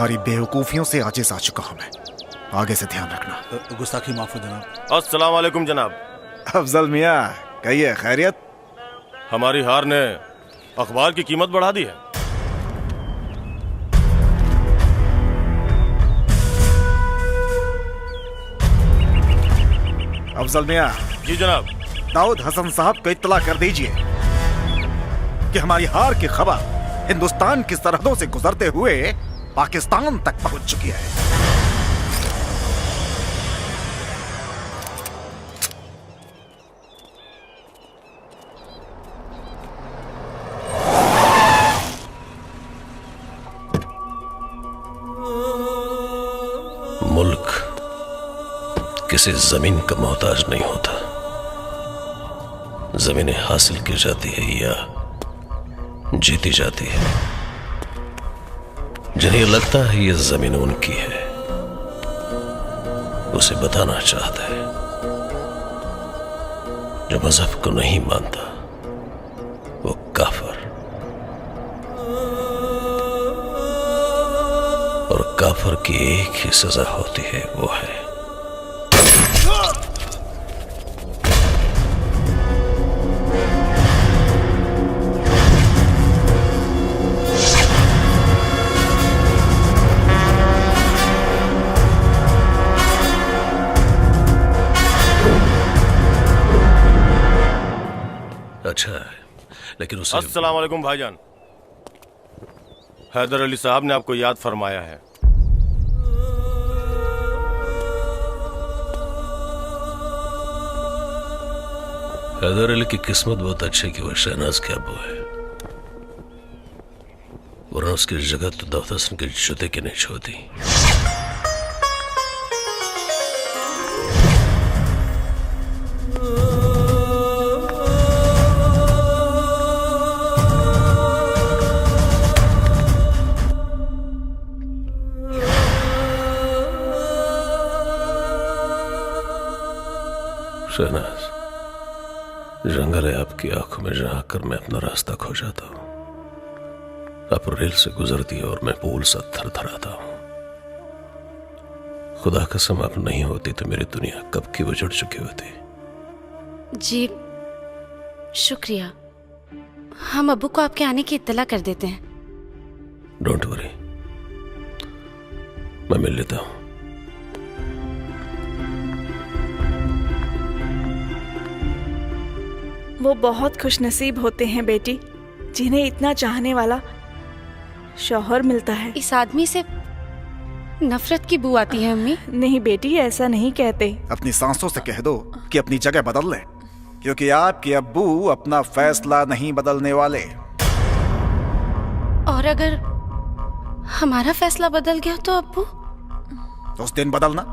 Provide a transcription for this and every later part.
तुम्हारी बेवकूफियों से आजिज आ चुका हूं मैं। आगे से ध्यान रखना। गुस्ताखी माफ हो जनाब। अस्सलाम वालेकुम जनाब। अफजल मियाँ, कहिए खैरियत? हमारी हार ने अखबार की कीमत बढ़ा दी है। अफजल मियाँ। जी जनाब। दाऊद हसन साहब को इत्तला कर दीजिए कि हमारी हार की खबर हिंदुस्तान की सरहदों से गुजरते हुए पाकिस्तान तक पहुंच चुकी है। मुल्क किसी जमीन का मोहताज नहीं होता। जमीनें हासिल की जाती है या जीती जाती है। जिन्हें लगता है ये जमीन उनकी है, उसे बताना चाहता है। जो मजहब को नहीं मानता वो काफिर, और काफिर की एक ही सजा होती है, वो है अच्छा है, लेकिन उसे अस्सलाम वालेकुम भाईजान। हैदर अली साहब ने आपको याद फरमाया है। हैदर अली की किस्मत बहुत अच्छी कि वो शहनाज के अब्बू है, वरना उसकी जगह तो दाऊद हसन के जूते की नहीं छोड़ती। शहनाज, जंगल है आपकी आंखों में, जहां कर मैं अपना रास्ता खो जाता हूं। आप रेल से गुजरती है और मैं पुल सा थरथराता हूं। खुदा कसम आप नहीं होती तो मेरी दुनिया कब की उजड़ चुकी होती। जी शुक्रिया, हम अब्बू को आपके आने की इत्तला कर देते हैं। डोंट वरी, मैं मिल लेता हूं। वो बहुत खुशनसीब होते हैं बेटी, जिन्हें इतना चाहने वाला शौहर मिलता है। इस आदमी से नफरत की बू आती है अम्मी। नहीं बेटी, ऐसा नहीं कहते। अपनी सांसों से कह दो कि अपनी जगह बदल लें, क्योंकि आपके अब्बू अपना फैसला नहीं बदलने वाले। और अगर हमारा फैसला बदल गया तो अब्बू? तो उस दिन बदलना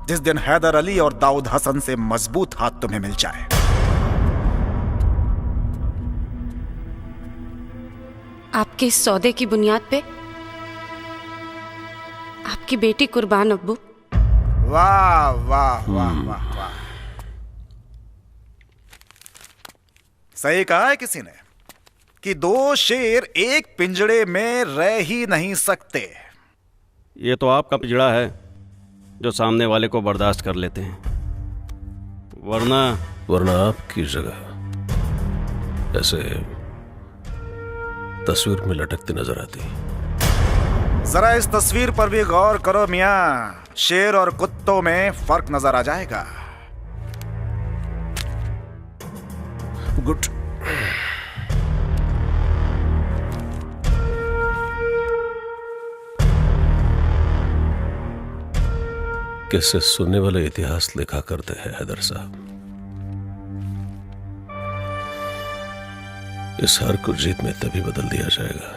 जिस दिन हैदर अली और दाऊद हसन से मजबूत हाथ तुम्हें मिल जाए। आपके इस सौदे की बुनियाद पे आपकी बेटी कुर्बान अब्बू। वाह वाह वाह वाह वाह, सही कहा है किसी ने कि दो शेर एक पिंजड़े में रह ही नहीं सकते। ये तो आपका पिंजड़ा है जो सामने वाले को बर्दाश्त कर लेते हैं, वरना आपकी जगह ऐसे तस्वीर में लटकती नजर आती। जरा इस तस्वीर पर भी गौर करो मियां, शेर और कुत्तों में फर्क नजर आ जाएगा। गुड। किससे सुनने वाले इतिहास लिखा करते हैं हैदर साहब। इस हार को जीत में तभी बदल दिया जाएगा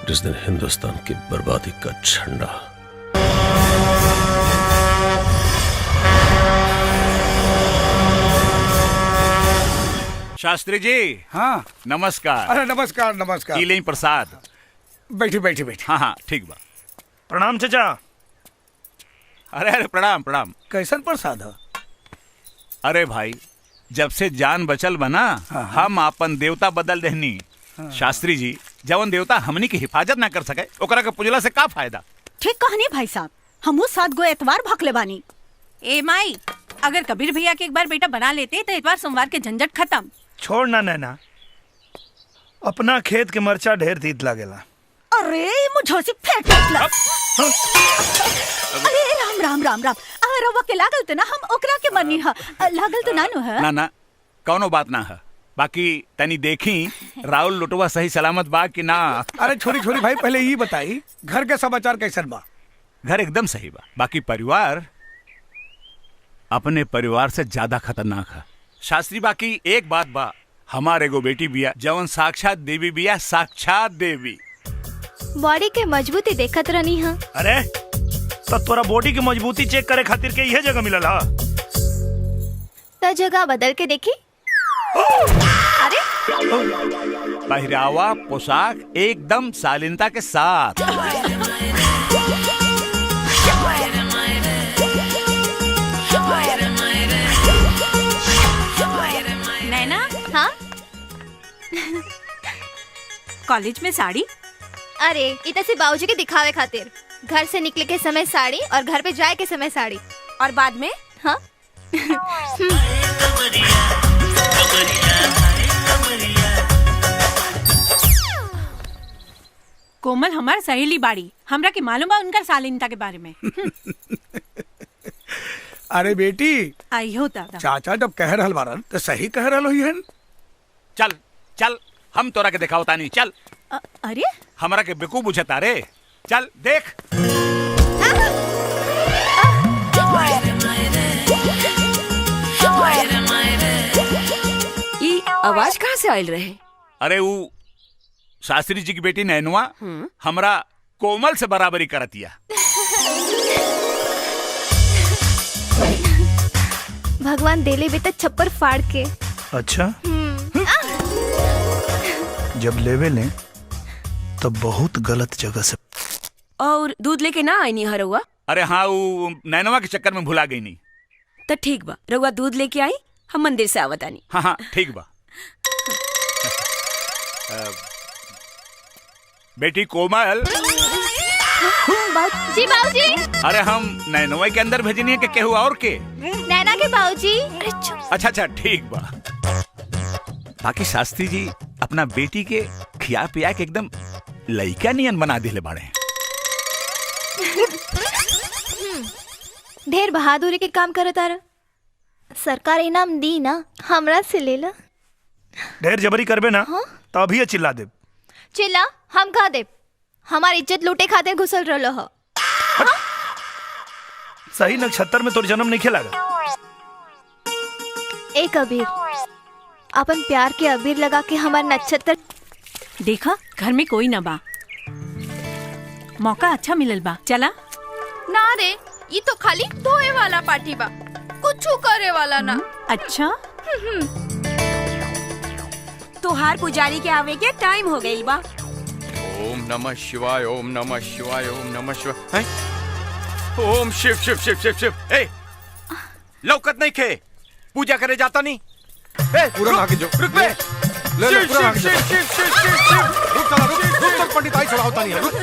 जिस दिन हिंदुस्तान की बर्बादी का झंडा शास्त्री जी। हाँ नमस्कार। अरे नमस्कार नमस्कार। लें प्रसाद। बैठी बैठी बैठी। हाँ हाँ ठीक बा। प्रणाम चाचा। अरे अरे प्रणाम प्रणाम। कैसन प्रसाद है? अरे भाई, जब से जान बचल बना हम आपन देवता बदल देहनी। शास्त्री जी, जवन देवता हमनी की हिफाजत ना कर सके ओकरा के पूजला से का फायदा। ठीक कहनी भाई साहब, हमू 7 गो एतवार भखले बानी। ए माई, अगर कबीर भैया के एक बार बेटा बना लेते तो इतवार सोमवार के झंझट खत्म। छोड़ ना नैना, अपना खेत के मरचा ढेर तीत लागेला। अरे मुझे से फेंक निकला। अरे राम राम राम राम, रवा के लागल तो ना हम ओकरा के मरनी ह, लागल तो ना नु है। ना ना कौनो बात ना है, बाकी तनी देखी राहुल लुटवा सही सलामत बा कि ना। अरे छोरी छोरी भाई, पहले ये बताई घर के समाचार कैसन बा? घर एकदम सही बा, बाकी परिवार अपने परिवार से ज्यादा खतरनाक है शास्त्री। बाकी एक बात बा, हमारे एगो बेटी बिया जवन साक्षात देवी बिया, साक्षात देवी। बॉडी के मजबूती देखत रहनी है। अरे तो तोरा बॉडी की मजबूती चेक करे खातिर के यह जगह मिलल हा? तो जगह बदल के देखी। अरे पहरावा पोशाक एकदम शालीनता के साथ। नैना, हाँ कॉलेज में साड़ी? अरे इतना से बाबूजी के दिखावे खातिर। घर से निकले के समय साड़ी और घर पे जाए के समय साड़ी, और बाद में? हाँ कोमल हमार सहेली बाड़ी, हमरा के मालूम बा उनका शालीनता के बारे में। अरे बेटी, आइयो दादा। चाचा जब कह रहल बारन तो सही कह रहल होई हन। चल चल हम तोरा के दिखाओ तानी, चल। अरे हमरा के बेकूफ बुझता रे, चल देख। ये आवाज कहाँ से आयल रहे? अरे वो शास्त्री जी की बेटी नैनुआ हमरा कोमल से बराबरी करतिया। भगवान देले बेटा छप्पर फाड़ के। अच्छा, जब लेवे लें तो बहुत गलत जगह से। और दूध लेके ना आई नहीं रउआ? अरे हाँ, वो नैनुआ के चक्कर में भुला गई नहीं। तो ठीक बा, रउआ दूध लेके आई, हम मंदिर से आवतानी। हाँ हाँ ठीक बा। बेटी कोमल। जी बाबूजी। अरे हम नैनुआ के अंदर भेजनी है कि केहू और के? नैना के बाबूजी। अच्छा अच्छा ठीक बा। बाकी शास्त्री जी अपना बेटी के खिया पिया के एकदम लइका नियन बना दिले बाड़े। ढेर बहादुरी के काम करत आरा। सरकार इनाम दी ना, हमरा से ले ला। ढेर जबरी करबे ना तो अभी चिल्ला दे। चिल्ला हम कहा दे, हमारी इज्जत लूटे खातिर घुसल रहलो हो। सही नक्षत्र में तोर जन्म नहीं खेलागा। एक अबीर, अपन प्यार के अबीर लगा के हमार नक्षत्र। देखा घर में कोई ना बा, मौका अच्छा मिलल बा, चला। ना रे, ये तो खाली धोए वाला पार्टी बा, कुछ करे वाला ना। अच्छा तोहार पुजारी के आवे के टाइम हो गई बा। ओम नमः शिवाय, ओम नमः शिवाय, ओम नमः शिवाय। ओम शिव शिव शिव शिव शिव। ए, लौकत नहीं खे, पूजा करे जाता नहीं। ए, पूरा रुक, भागे जो। रुक बे। ले ले, शिव पूरा भागे शिव जो। शिव शिव शिव शिव। रुक चला, रुक तक पंडित आई चढ़ाओ तानी है, रुक।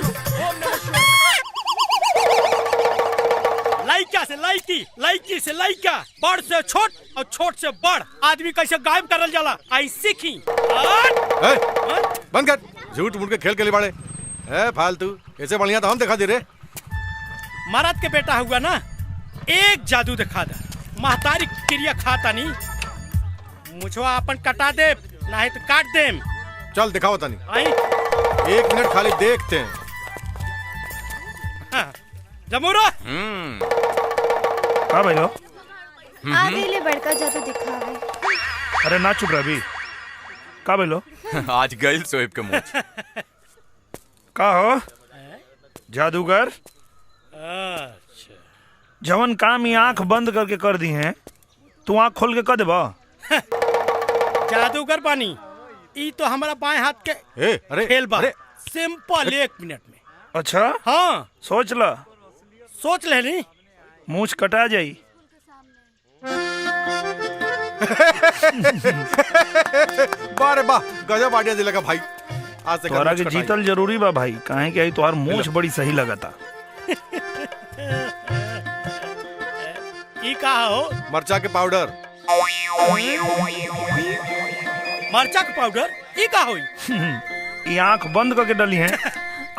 लाइका से लाइकी, लाइकी से लाइका, बड़ से छोट और छोट से बड़ आदमी कैसे गायब करल जाला, आई सीखी। बंद कर, झूठ मूठ के खेल के लिबाड़े। फालतू, ऐसे बढ़िया तो हम दिखा दे रे। मरद के बेटा हुआ ना, एक जादू दिखा दे, महतारी क्रिया खाता नहीं, मुझवा अपन कटा दे, नहीं तो काट दे। चल दिखाओ तानी। आई 1 मिनट खाली देखते हैं। हाँ, जमूरा। हाँ भाई लो। आगे ले बड़का जादू दिखावे। अरे ना चुप रही। का भाई लो? आज गइल सोएब के मुंह। का हो जादूगर? जवन काम ही आंख बंद करके कर दी हैं, तू आंख खोल के कर देबा। जादूगर बानी, ई तो हमारा बाएं हाथ के अरे खेल बा, सिंपल 1 मिनट में। अच्छा हाँ, सोच ला। सोच ले नी, मूछ कटा जाई। बारे वाह, गजब आइडिया दिलेगा भाई। आज से तोहरा के जीतल जरूरी बा भाई, काहे कि आई तोहार मूंछ बड़ी सही लगता। ई का हो? मरचा के पाउडर। मरचा के पाउडर ई का होई? ये आंख बंद करके डली है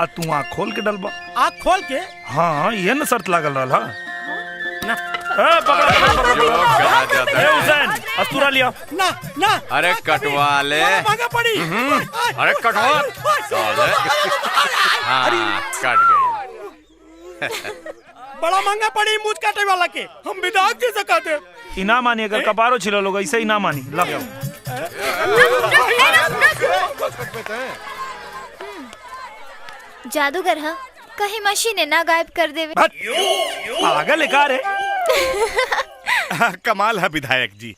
आ तू आंख खोल के डलबा। आंख खोल के? हाँ ये न शर्त लागल रहल। ना हुसैन अस्तूरा लिया। ना ना अरे कटवा ले। महंगा पड़ी। अरे कटवा साले। हाँ कट गई। बड़ा महंगा पड़ी मुझ काटे वाला के, हम विधायक जी से कहते। इना मानी, अगर कपारो छिलो लोग ऐसे ही ना मानी। ला जादूगर हा कहीं मशीन ना गायब कर देवे। पागल है का रे? कमाल है विधायक जी,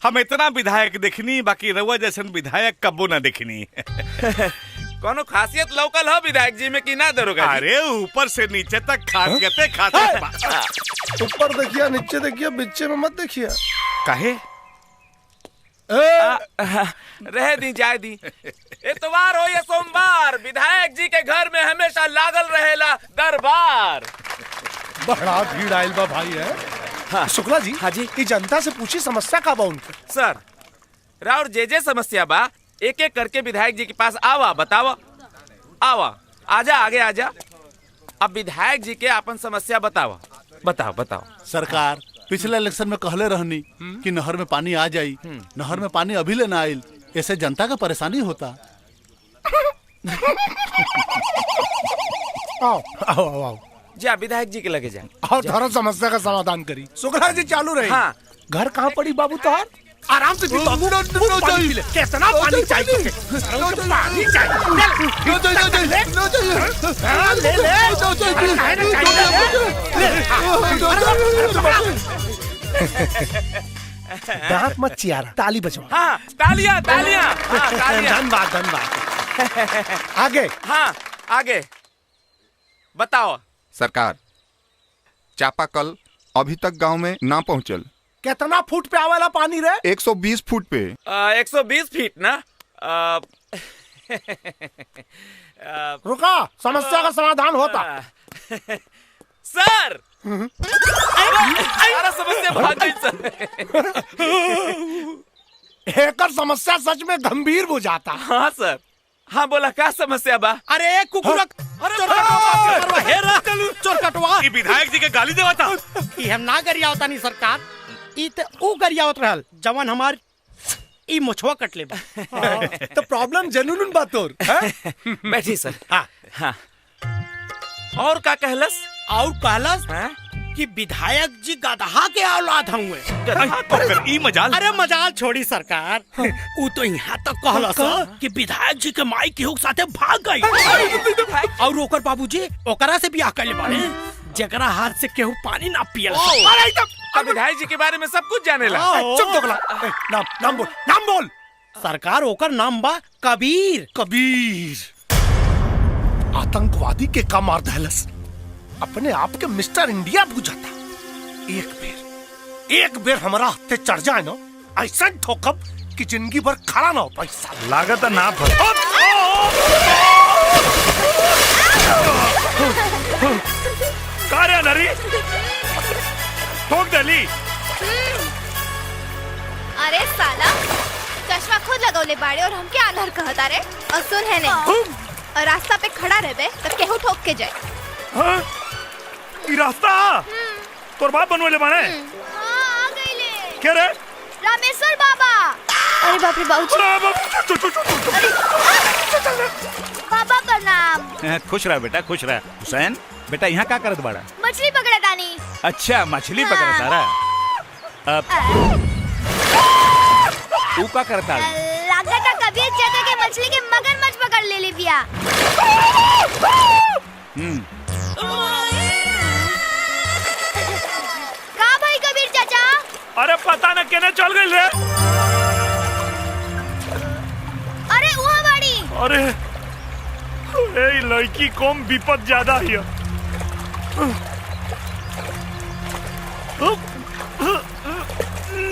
हम इतना विधायक देखनी, बाकी रउआ जैसन विधायक कबो ना देखनी। कोनो खासियत लौकल हो विधायक जी में कि ना दरोगा जी? अरे ऊपर से नीचे तक खासियते खासियत। ऊपर देखिए, नीचे देखिए, बीचे में मत देखिए। काहे? रह दी जाए दी। इतवार हो या सोमवार, विधायक जी के घर में हमेशा लागल रहेला दरबार। बड़ा भीड़ आयल बा भाई है। हाँ। शुक्ला जी। हाँ जी। ई जनता से पूछी समस्या का बा उनके। सर राउर जे समस्या बा एक एक करके विधायक जी के पास आवा, बतावा। आवा, आजा आगे आजा। अब विधायक जी के अपन समस्या बतावा। बताओ बताओ। सरकार पिछले इलेक्शन में कहले रहनी कि नहर में पानी आ जाई, नहर में पानी अभी ले ना आइल, ऐसे जनता का परेशानी होता। आओ आओ आओ आओ। जा विधायक जी के लगे जाए और धर्म समस्या का समाधान करी। शुक्ला जी चालू रही। हाँ। घर कहाँ पड़ी बाबू तोहार? आराम से पी बाबू। पानी पी ले। कितना पानी चाहिए? पानी दांत मत चियारा, ताली बजवा। हाँ तालियां तालियां। हाँ, तालियां। धन्यवाद धन्यवाद। आगे। हाँ आगे बताओ। सरकार चापाकल अभी तक गांव में ना पहुंचल। कितना फुट पे आवाला पानी रे? 120 फुट पे। 120 फीट ना? रुका, समस्या का समाधान होता। सर सारा समस्या भाग गई सर। एकर समस्या सच में गंभीर हो जाता। हाँ सर। हाँ बोला, क्या समस्या बा? अरे कुकुरा चोर कटवा। ई विधायक जी के गाली देवा था। ई हम ना गरिया होता नहीं सरकार, ई ते ऊ गरिया होत रहल जवान हमार ई मुछवा कट ले। तो प्रॉब्लम जनून बात और बैठी सर। हाँ हाँ। और का कहलस? और कहलस कि विधायक जी गधा के औलाद हुए। ई मजाल। अरे मजाल छोड़ी सरकार, ऊ तो यहाँ तक कहलस कि विधायक जी के माई केहू के साथे भाग गई और ओकर बाबूजी ओकरा से बियाह कर ले बारे, जकरा हाथ से केहू पानी ना पियल। अरे विधायक जी के बारे में सब कुछ जाने ला। चुप दोगला। नाम नाम बोल, नाम बोल। सरकार ओकर नाम बा कबीर। कबीर आतंकवादी के का मार दहलस, अपने आप के मिस्टर इंडिया बुझाता। एक बेर हमारा हत्थे चढ़ जाए ना, ऐसा ठोकब कि जिंदगी भर खड़ा ना हो पैसा। लागत ना फल। कार्य नरी ठोक दली। अरे साला चश्मा खुद लगौले बाड़े और हमके आलर कहता रे। और सुन है नहीं, और रास्ता पे खड़ा रहबे तो केहू ठोक के जाए। हाँ? ई रास्ता तोर बाप बनवले बाने? हाँ, आ गईले। के रे? रामेश्वर बाबा। अरे बाप रे बाबूजी। बाबा प्रणाम। खुश रह बेटा, खुश रह। हुसैन बेटा यहाँ क्या करत बाड़ा? मछली पकड़ा तानी। अच्छा मछली पकड़ा तारा। तू क्या करता? लागता कबीर चाचा के मछली के मगरमच्छ पकड़ ले ली बिया। का भाई कबीर चाचा? अरे पता न केने चल गई रे। अरे वहाँ बाड़ी। अरे ए लड़की कम विपद ज्यादा है।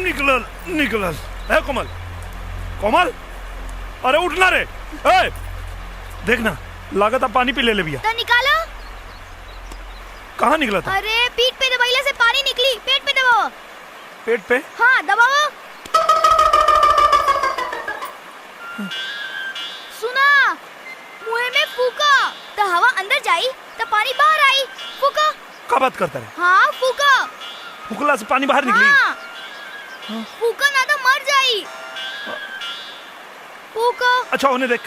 निकलल निकलल। ए कोमल, कोमल, अरे उठना रे। ए देखना लागत अब पानी पी ले भैया। तो निकालो। कहाँ निकला था? अरे पीठ पे दबाइले से पानी निकली, पेट पे दबाओ। पेट पे? हाँ दबाओ। सुना, मुंह में फूका तो हवा अंदर जाई तो पानी बाहर आई। फूका। क्या बात करता है? हाँ फूका। फूकला से पानी बाहर निकली? हाँ। फूका ना तो मर जाई। फूका। अच्छा होने देख।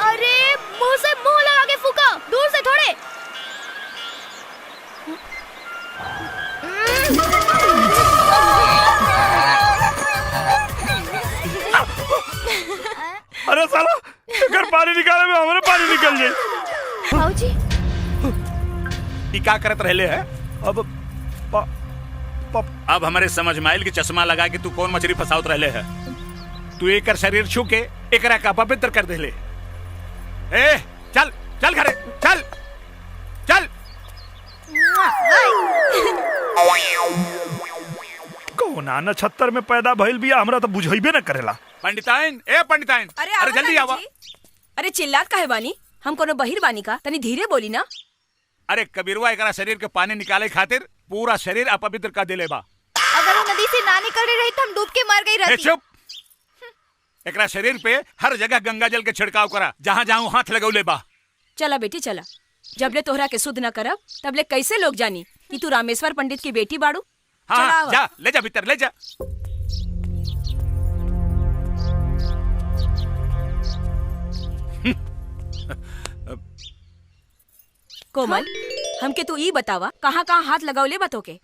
अरे मुंह से मुंह लगा के फूका, दूर से थोड़े। अरे साला अगर पानी निकाले में हमारे पानी निकल जाए। भाऊजी ये क्या करत रहले है? अब हमारे समझ माइल की चश्मा लगा के तू कौन मछली फसावत रहले है? तू एक शरीर छू के एकरा का पवित्र कर देले। ए चल चल घरे चल चल। कौना नक्षत्र में पैदा भइल बिया हमरा तो बुझाइबे न करेला। पंडिताइन ए पंडिताइन, अरे जल्दी आवा। अरे चिल्लात काहे बानी? हम कोनो बहिर बानी का? तनी धीरे बोली ना। अरे कबीरवा एकरा शरीर के पानी निकाले खातिर पूरा शरीर अपवित्र कर देले बा। अगर वो नदी से ना निकल रही तो हम डूब के मर गई रहती। चुप। एकरा शरीर पे हर जगह गंगा जल के छिड़काव करा, जहाँ जहाँ हाथ लगौले बा। चला बेटी चला, जबले तोहरा के शुद्ध न करब तबले कैसे लोग जानी कि तू रामेश्वर पंडित की बेटी बाड़ू। हाँ जा ले जा भीतर ले जा। कोमल हमके तू ई बतावा कहाँ कहाँ हाथ लगावले बतो के?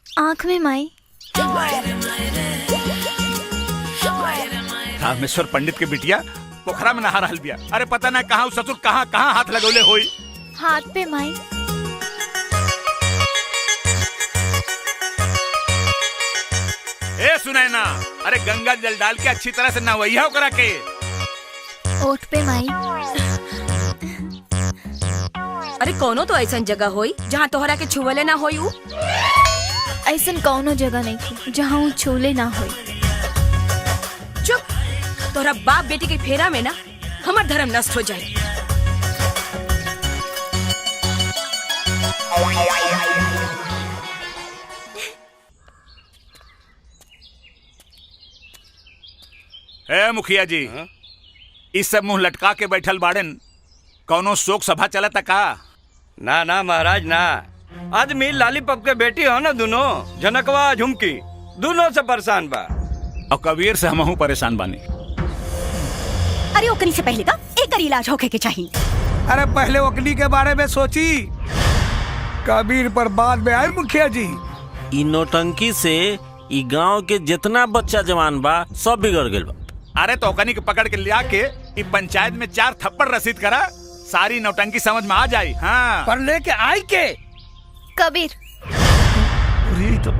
आँख में माई। रामेश्वर पंडित के बिटिया पोखरा में नहा रहल बिया। अरे पता ना कहाँ ससुर कहाँ कहाँ हाथ लगौले होई। हाथ पे माई। ए सुनैना, अरे गंगा जल डाल के अच्छी तरह से नहवैया करा के। ओठ पे माई। अरे कोनो तो ऐसा जगह होई जहाँ तोहरा के छुवले ना होई। ऐसा कौनो जगह नहीं थी जहाँ वो छूले ना होई। चुप, तोहरा बाप बेटी के फेरा में ना हमार धर्म नष्ट हो जाए। ए मुखिया जी, इस सब मुंह लटका के बैठल बाड़न, कौनो शोक सभा चलता का? ना ना महाराज ना, आदमी लालीपप के बेटी हो ना, दोनों झनकवा झुमकी दोनों से परेशान बा। और कबीर से हमहू परेशान बानी। अरे ओकनी से पहले का एक इलाज होके के चाहिए। अरे पहले ओकनी के बारे में सोची, कबीर पर बाद में आए मुखिया जी। इ नौटंकी से इ गांव के जितना बच्चा जवान बा सब बिगड़ गइल बा। अरे तो ओकनी के पकड़ के लिया के इ पंचायत में 4 थप्पड़ रसीद करा, सारी नौटंकी समझ में आ जाई। हाँ पर लेके आई के कबीर। तो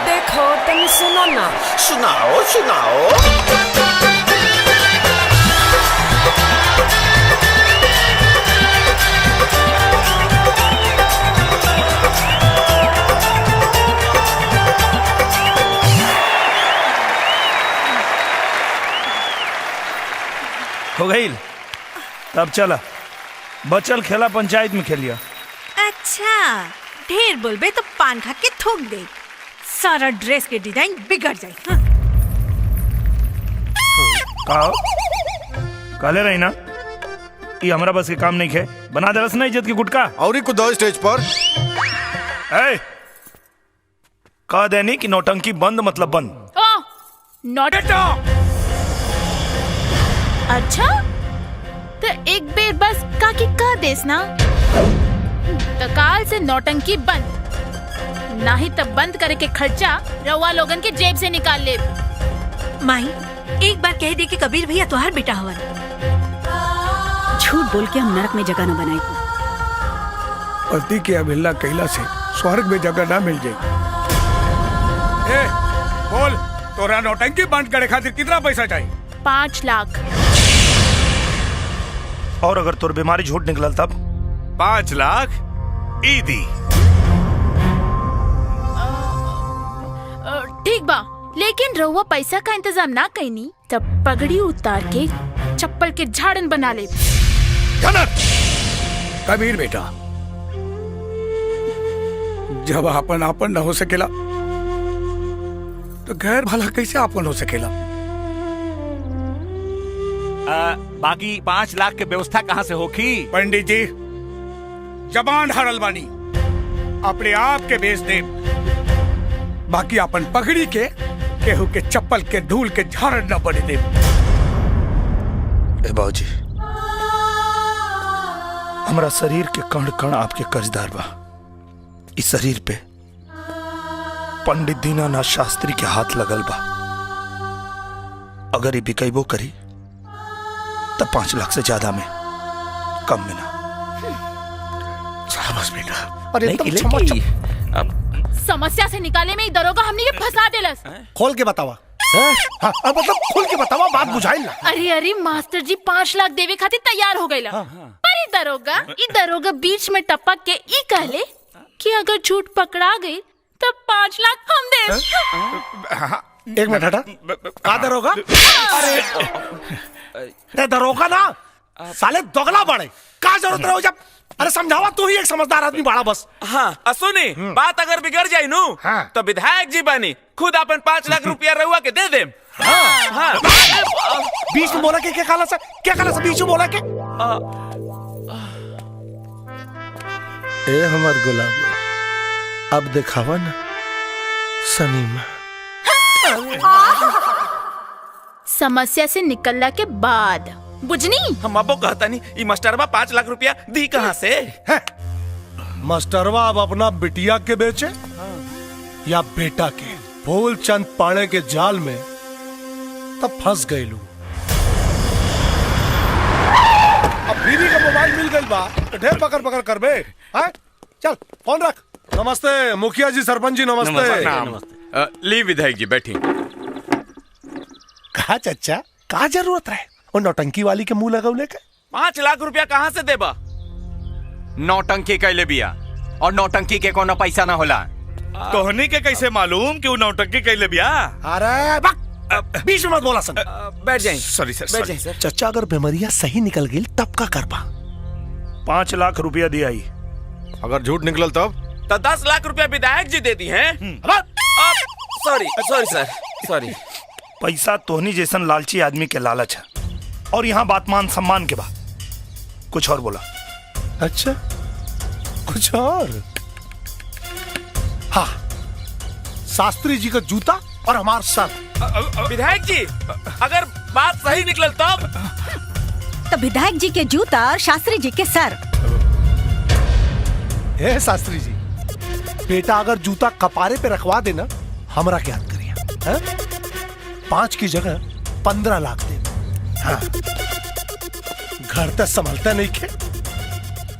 देखो तुम सुनो ना। सुनाओ सुनाओ। हो गई तब चला, बचल खेला पंचायत में खेलिया। अच्छा ढेर बोलबे तो पान खा के थूक दे, सारा ड्रेस के डिजाइन बिगड़ जाए। हाँ? काले रही ना, ये हमारा बस के काम नहीं खे। बना दे रस ना इज्जत की गुटका। और ही कुछ दो स्टेज पर। कह देनी कि नौटंकी बंद मतलब बंद। नॉट अच्छा तो एक बेर बस काकी कह देस ना, तो काल से नौटंकी बंद, ना ही तब बंद करे के खर्चा रउआ लोगन के जेब से निकाल ले। माई एक बार कह दे कि कबीर भैया तोहार बेटा हवन। झूठ बोल के हम नरक में जगह न बनाई। पति की अवहेलना कैला से स्वर्ग में जगह ना मिल जाए। बोल, तोरा नौटंकी बंद करे खातिर कितना पैसा चाहिए? 5 लाख। और अगर तोर बीमारी झूठ निकलल तब? 5 लाख ईदी। ठीक बा, लेकिन रहुआ पैसा का इंतजाम ना कईनी तब पगड़ी उतार के चप्पल के झाड़न बना ले। कबीर बेटा, जब आपन आपन न हो सकेला तो गैर भला कैसे आपन हो सकेला? बाकी 5 लाख के व्यवस्था कहाँ से होगी? पंडित जी, जबान हरल बानी, अपने आप के बेच दे, बाकी अपन पगड़ी के केहू के चप्पल के धूल के झाड़ न बने दे। ए बाबूजी, हमारा शरीर के कण कण आपके कर्जदार बा। इस शरीर पे पंडित दीनानाथ शास्त्री के हाथ लगल बा। अगर ये बिकैबो करी तब 5 लाख से ज्यादा में कम में ना। शाबाश बेटा। अरे समस्या से निकाले में दरोगा हमने ये फंसा देलस। खोल के बतावा। हाँ, मतलब खोल के बतावा, बात बुझाई ना। अरे मास्टर जी 5 लाख देवे खातिर तैयार हो गईला। पर ई दरोगा बीच में टपक के ई कहले कि अगर झूठ पकड़ा गई तब 5 लाख हम दे। एक मिनट हटा, का दरोगा? अरे दरोगा ना, साले दोगला बड़े, का जरूरत रहो जब? अरे समझावा, तू ही एक समझदार आदमी बड़ा बस। हाँ, सुनी, बात अगर बिगड़ जाये नू तो विधायक जी बनी खुद अपन 5 लाख रुपया रहुआ के दे दे। हाँ। बीच में बोला के क्या काला सा बीच में बोला के? ए हमार गुलाब, अब दिखावा ना सनीमा। समस्या से निकलने के बाद बुझनी हम अबो कहता नहीं, ई मास्टरवा 5 लाख रुपया दी कहाँ से? मास्टरवा अब अपना बिटिया के बेचे या बेटा के? फूलचंद पाणे के जाल में तब फंस गए लू। अब बीवी का मोबाइल मिल गई बा तो ढेर पकड़ पकड़ करबे। हाँ? चल फोन रख। नमस्ते मुखिया जी, सरपंच जी नमस्ते। ली विधायक जी बैठी। कहा चच्चा, का जरूरत है वो नौटंकी वाली के मुंह लगौले के? 5 लाख रुपया कहाँ से देबा? नौटंकी कैले बिया, और नौटंकी के कोनो पैसा ना होला। तोहनी के कैसे मालूम कि वो नौटंकी कैले बिया? अरे बीच में मत बोला सन। बैठ जाए। सॉरी सर, बैठ जाए सर। चच्चा, अगर बीमारियां सही निकल गई तब का करबा? 5 लाख रुपया दिया ही। अगर झूठ निकलल तब? तो 10 लाख रुपया विधायक जी दे दी हैं। सॉरी सर, सॉरी। पैसा तोहनी जैसन लालची आदमी के लालच है, और यहाँ बात मान सम्मान के बाद कुछ और बोला। अच्छा, कुछ और? हाँ, शास्त्री जी का जूता और हमार सर। विधायक जी, अगर बात सही निकलल तब? तो विधायक जी के जूता और शास्त्री जी के सर। हे शास्त्री जी, बेटा अगर जूता कपारे पे रखवा देना, हमरा क्या याद करिए? 5 की जगह 15 लाख दे। हाँ, घर तक संभलता नहीं के,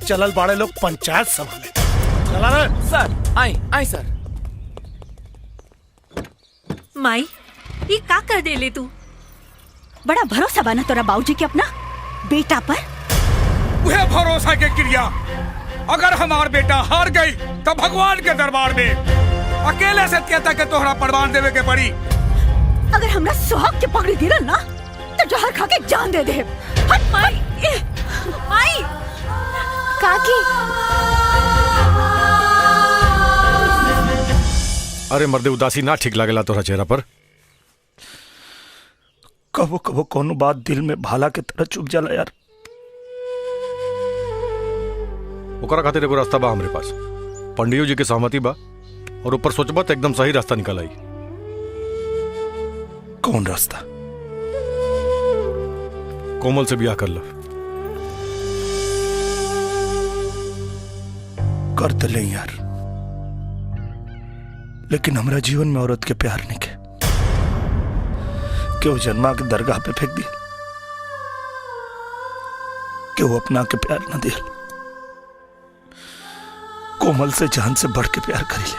चलल बाड़े लोग पंचायत संभाले। चला रे सर। आई सर। माई, ये का कर देले तू? बड़ा भरोसा बना तोरा बाबूजी के अपना बेटा पर। वह भरोसा के क्रिया, अगर हमार बेटा हार गई तो भगवान के दरबार में अकेले से कहता के तोहरा प्रमाण देवे के पड़ी। अगर हमरा सुहाग के पकड़ी गिरल ना तो जहर खा के जान दे दे। हट माई। माई काकी। अरे मर्दे, उदासी ना ठीक लागेला तोरा चेहरा पर। कबो कबो कोनो बात दिल में भाला के तरह चुभ जाला यार। ओकरा खातिर एगो रास्ता बा हमरे पास। पंडियो जी के सहमति बा, और ऊपर सोचबा तो एकदम सही रास्ता निकल आई। कौन रास्ता? कोमल से ब्याह कर लो। कर तो ले यार, लेकिन हमरा जीवन में औरत के प्यार नहीं के वो जन्मा के दरगाह पे फेंक दिया, कि वो अपना के प्यार न दिया। कोमल से जान से बढ़ के प्यार करी ले।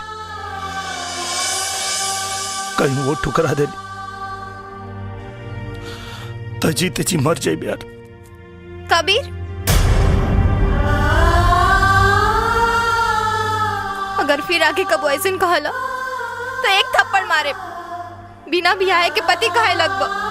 कहीं वो ठुकरा दे तो जीते जी मर जाए यार। कबीर, अगर फिर आगे कबो ऐसे कहला तो एक थप्पड़ मारे, बिना बियाहे के पति कहे लगभग।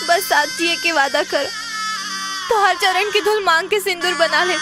बस साथ जिए के वादा कर, तो हर चरण की धूल मांग के सिंदूर बना ले।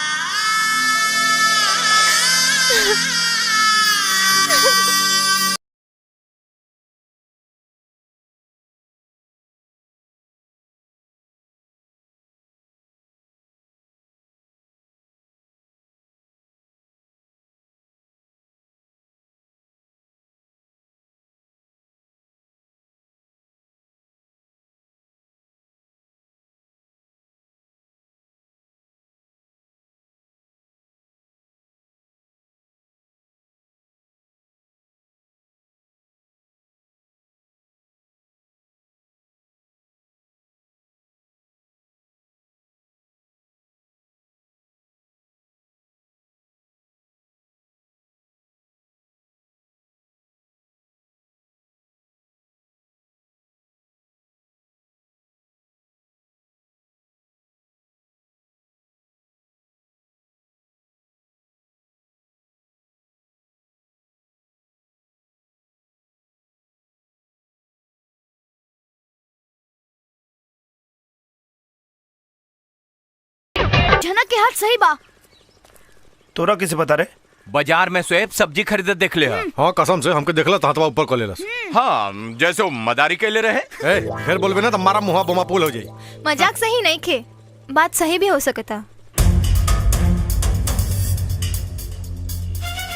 जनक के हाथ सही बा। तोरा किसे बता रे? बाजार में स्वेप सब्जी खरीदत देख ले। हाँ कसम से हमके देखला तो हाथवा ऊपर को ले लस। हाँ जैसे वो मदारी के ले रहे। फिर बोलबे ना तो हमारा मुंह बोमा पुल हो जाई। मजाक सही नहीं खे, बात सही भी हो सकता।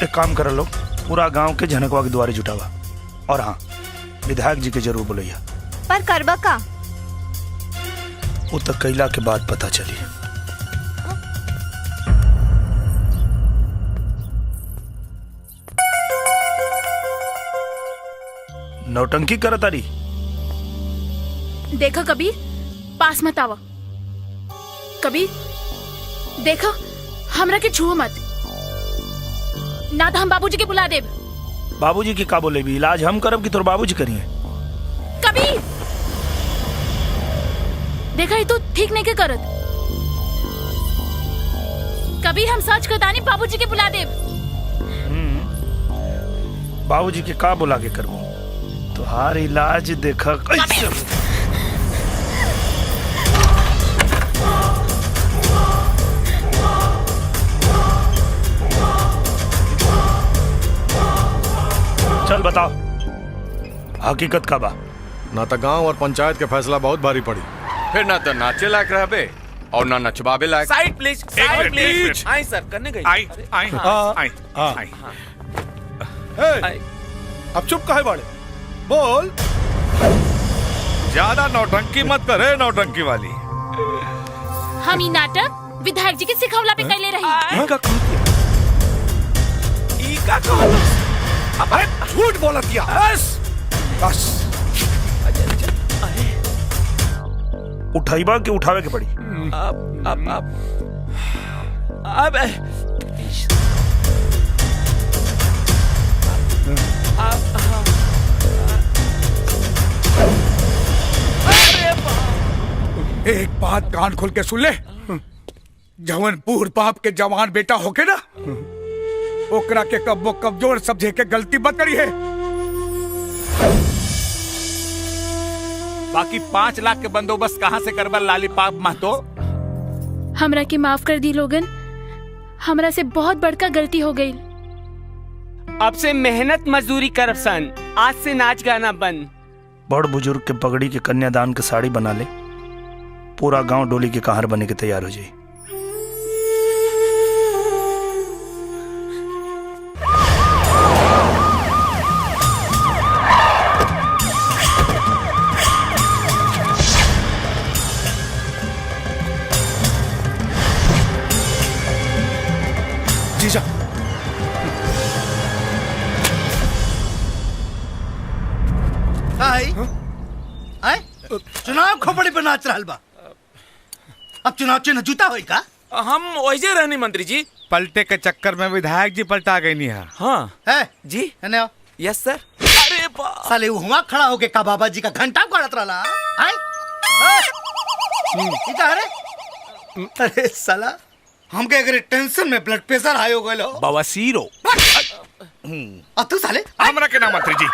एक काम कर लो, पूरा गांव के झनकवा के द्वारे जुटावा, और हाँ विधायक जी के जरूर बुलैया। पर करबा का? वो तक कैला के बाद पता चली। नौटंकी करत तारी। देखा कबीर, पास मत आवा। कबीर देखा, हमरा के छुओ मत, ना तो हम बाबूजी के बुला देब। बाबूजी की का बोले भी? इलाज हम करब कि तोर बाबूजी करिए? कबीर देखा, ये तो ठीक नहीं के करत। कबीर हम सच कहतानी, बाबूजी के बुला देब। बाबूजी के का बुला के करबो? तुहार इलाज देखा कैसे। चल बताओ हकीकत का बा। ना तो गांव और पंचायत के फैसला बहुत भारी पड़ी। फिर ना तो नाचे लायक रहबे और ना नचवाबे लायक। Side please, side please. आई सर, करने गई। आई आई आई। अब चुप काहे बाड़े? बोल। ज्यादा नौटंकी मत करे, नौटंकी वाली। हम ई नाटक विधायक जी के सिखवला पे कैले रही। अबे झूठ बोला दिया। बस उठाइबा कि उठावे के पड़ी? अब एक बात कान खोल के सुन ले, जवन बूढ़ बाप के जवान बेटा होके ना, ओकरा के कब्बो कमजोर समझे के गलती मत करी है। बाकी 5 लाख के बंदोबस्त कहाँ से करबा लालीपाप महतो? हमरा के माफ कर दी लोगन, हमरा से बहुत बड़का गलती हो गई। अब से मेहनत मजदूरी करब सन, आज से नाच गाना बंद। बड़ बुजुर्ग के पगड़ी के कन्यादान के साड़ी बना ले, पूरा गांव डोली के कहार बने के तैयार हो जाए। जीजा आई चुनाव खोपड़ी पे नाच रहल बा। अब चुनाव चिन्ह जूता होई का? हम वैसे रहनी मंत्री जी। पलटे के चक्कर में विधायक जी पलटा गई नहीं है। हाँ है जी। है ना? यस सर। अरे साले वहाँ खड़ा होके का बाबा जी का घंटा गाड़त रहला। अरे साला हमके अगर टेंशन में ब्लड प्रेशर हाई हो गलो। बवासीर हो। तू साले हमरा के नाम मंत्री जी।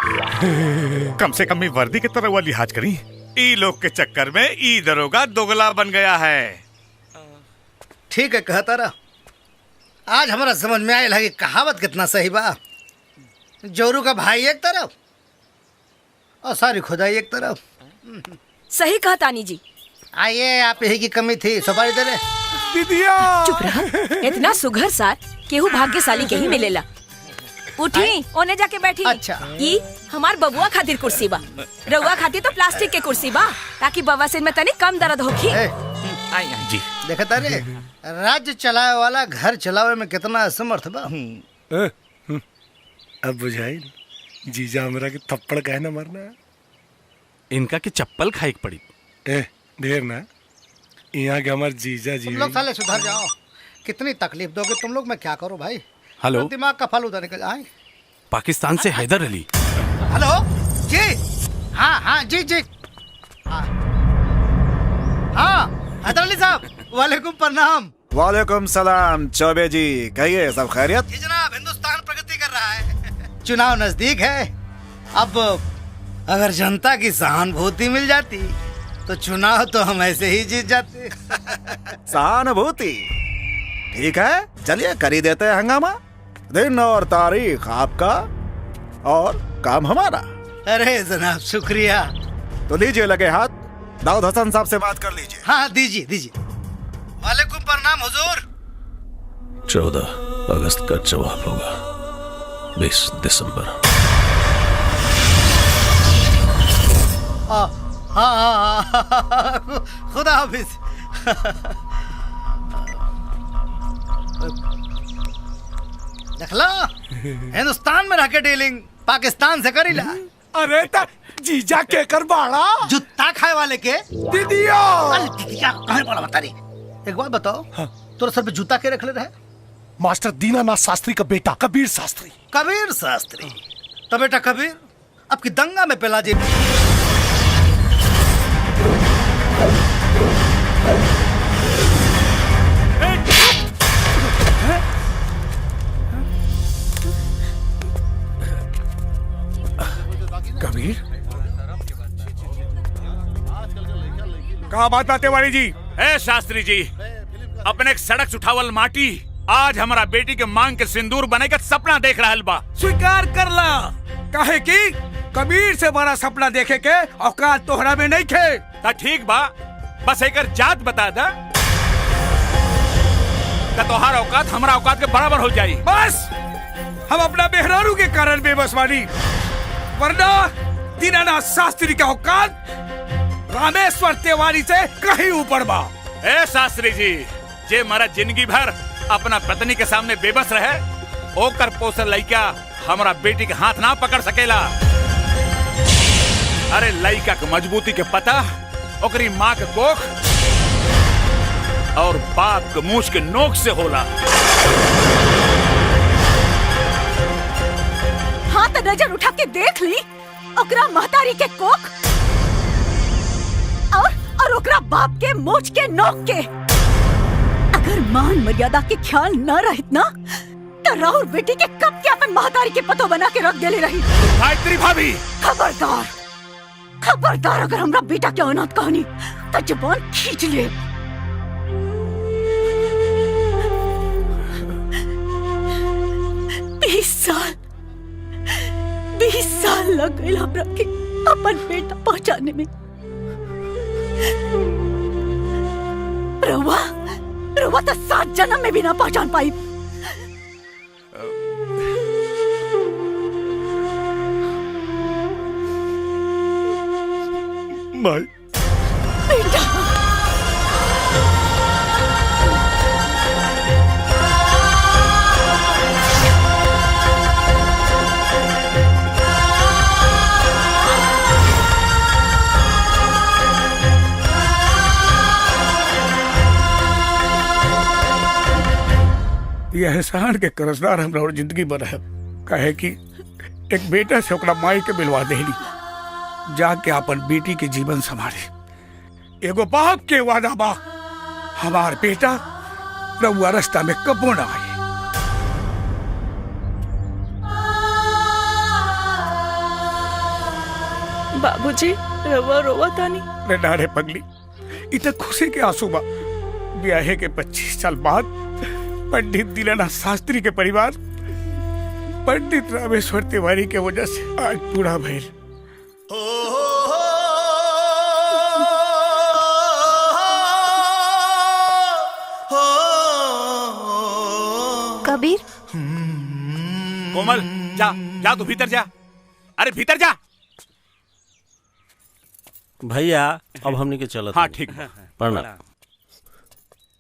कम से कम ही वर्दी के तरह वो लिहाज करी। ई लोग के चक्कर में ई दरोगा दोगला बन गया है। ठीक है कहता रहा। आज हमारा समझ में आया कि कहावत कितना सही बा। जोरू का भाई एक तरफ और सारी खुदाई एक तरफ। सही कहा तानी जी। आइए आप यही की कमी थी। सुपारी दे रहे दीदिया। चुप रहा। इतना सुघर सार केहू भाग्यशाली के ही मिलेला। उठी ओने जाके बैठी। अच्छा। ई हमार बबुआ खातिर कुर्सी बा। रउआ खातिर तो प्लास्टिक के कुर्सी बा ताकि बवासीर में तनी कम दर्द होखी। जी देखता रे राज्य चलाए वाला घर चलावे में कितना असमर्थ बा। अब बुझाई जीजा हमरा के थप्पड़ काहे ना मारना। इनका के चप्पल खाई पड़ी। ढेर ना यहाँ के हमारे जीजा जी। तुम लोग साले सुधर जाओ। कितनी तकलीफ दोगे तुम लोग। मैं क्या करूं भाई। हेलो। दिमाग का फालूदा निकल आए। पाकिस्तान से हैदर अली। हेलो जी। हाँ जी जी। हाँ हैदर अली साहब वालेकुम प्रणाम। वालेकुम सलाम चौबे जी। कहिए सब खैरियत? जी जनाब हिंदुस्तान प्रगति कर रहा है। चुनाव नजदीक है। अब अगर जनता की सहानुभूति मिल जाती तो चुनाव तो हम ऐसे ही जीत जाते। सहानुभूति ठीक है। चलिए कर ही देते हैं हंगामा। दिन और तारीख आपका और काम हमारा। अरे जनाब शुक्रिया। तो लीजिए लगे हाथ। दाऊद हसन साहब से बात कर लीजिए। हाँ दीजिए दीजिए। वालेकुम प्रणाम हुजूर। 14 अगस्त का जवाब होगा 20 दिसंबर। खुदा हाफिज। देखला हिंदुस्तान में रह के डीलिंग पाकिस्तान से करीला। अरे ता जीजा के कर बाड़ा जुत्ता खाए वाले के दीदिया। दीदिया कहाँ बाड़ा बता रही। एक बात बताओ। तोरा सर पे जूता के रख ले रहे? मास्टर दीनानाथ शास्त्री का बेटा कबीर शास्त्री। कबीर शास्त्री तो बेटा कबीर अब की दंगा में पिला जे। कबीर कहा बात बातें वाली जी। ए शास्त्री जी अपने सड़क उठावल माटी आज हमारा बेटी के मांग के सिंदूर बने का सपना देख रहा बा। स्वीकार कर ला। काहे की कबीर से बड़ा सपना देखे के औकात तोहरा में नहीं खे। ता ठीक बा बस एक जात बता दा तोहार औकात हमारा औकात के बराबर हो जाई। बस हम अपना मेहरारू के कारण बेबस वाली वरना दीनानाथ शास्त्री का औकात रामेश्वर तिवारी से कहीं ऊपर बा। ए शास्त्री जी जे मारा जिंदगी भर अपना पत्नी के सामने बेबस रहे ओकर पोसल लइका हमारा बेटी के हाथ ना पकड़ सकेला। अरे लइका के मजबूती के पता ओकरी माँ के कोख और बाप के मूछ के नोक से होला। हाँ तो नजर उठा के देख ली ओकरा महतारी के कोख और ओकरा बाप के मूछ के नोक के। अगर मान मर्यादा के ख्याल न रहित ना तो राहुल बेटी के कब के अपन महतारी के पतो बना के रख देले रही। गायत्री भाभी खबरदार खबरदार अगर हमरा बेटा के अनाथ कहानी तो जुबान खींच ले। बीस साल लग गए हमरा के अपन बेटा पहचाने में। रवा तो 7 जन्म में भी ना पहचान पाई। माई बेटा यह एहसान के कर्जदार हमरा और जिंदगी भर है। कहे कि एक बेटा से ओकरा माई के मिलवा देली, जाके अपन बेटी के जीवन संभाले। एगो बाप के वादा बा, हमार बेटा रउआ रास्ता में कबो ना आए। बाबूजी रवा रोवा तानी। रे नारे पगली, इतना खुशी के आंसू बा। ब्याहे के 25 साल बाद पंडित दीनानाथ शास्त्री के परिवार पंडित रामेश्वर तिवारी के वजह से आज पूरा भइल। कबीर, कोमल जा जा, तू भीतर जा। अरे भीतर जा भैया। अब हमने के चलत। हाँ ठीक। प्रणाम।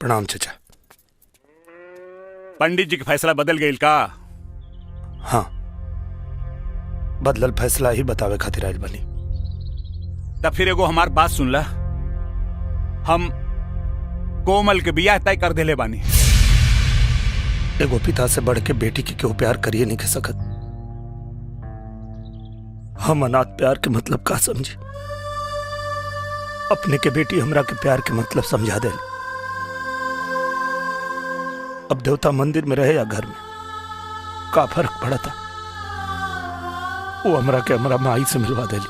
प्रणाम चाचा। पंडित जी का फैसला बदल गई का? हाँ, बदलल फैसला ही बतावे खातिर आइल बनी। तब फिर एगो हमार बात सुन ला। हम कोमल के बियाह तय कर देले बानी। एगो पिता से बढ़ के बेटी के क्यों प्यार करिए नहीं कह सकत। हम अनाथ प्यार के मतलब का समझे। अपने के बेटी हमरा के प्यार के मतलब समझा दे। अब देवता मंदिर में रहे या घर में, का फर्क पड़ा था। वो हमरा के हमरा माई से मिलवा देली।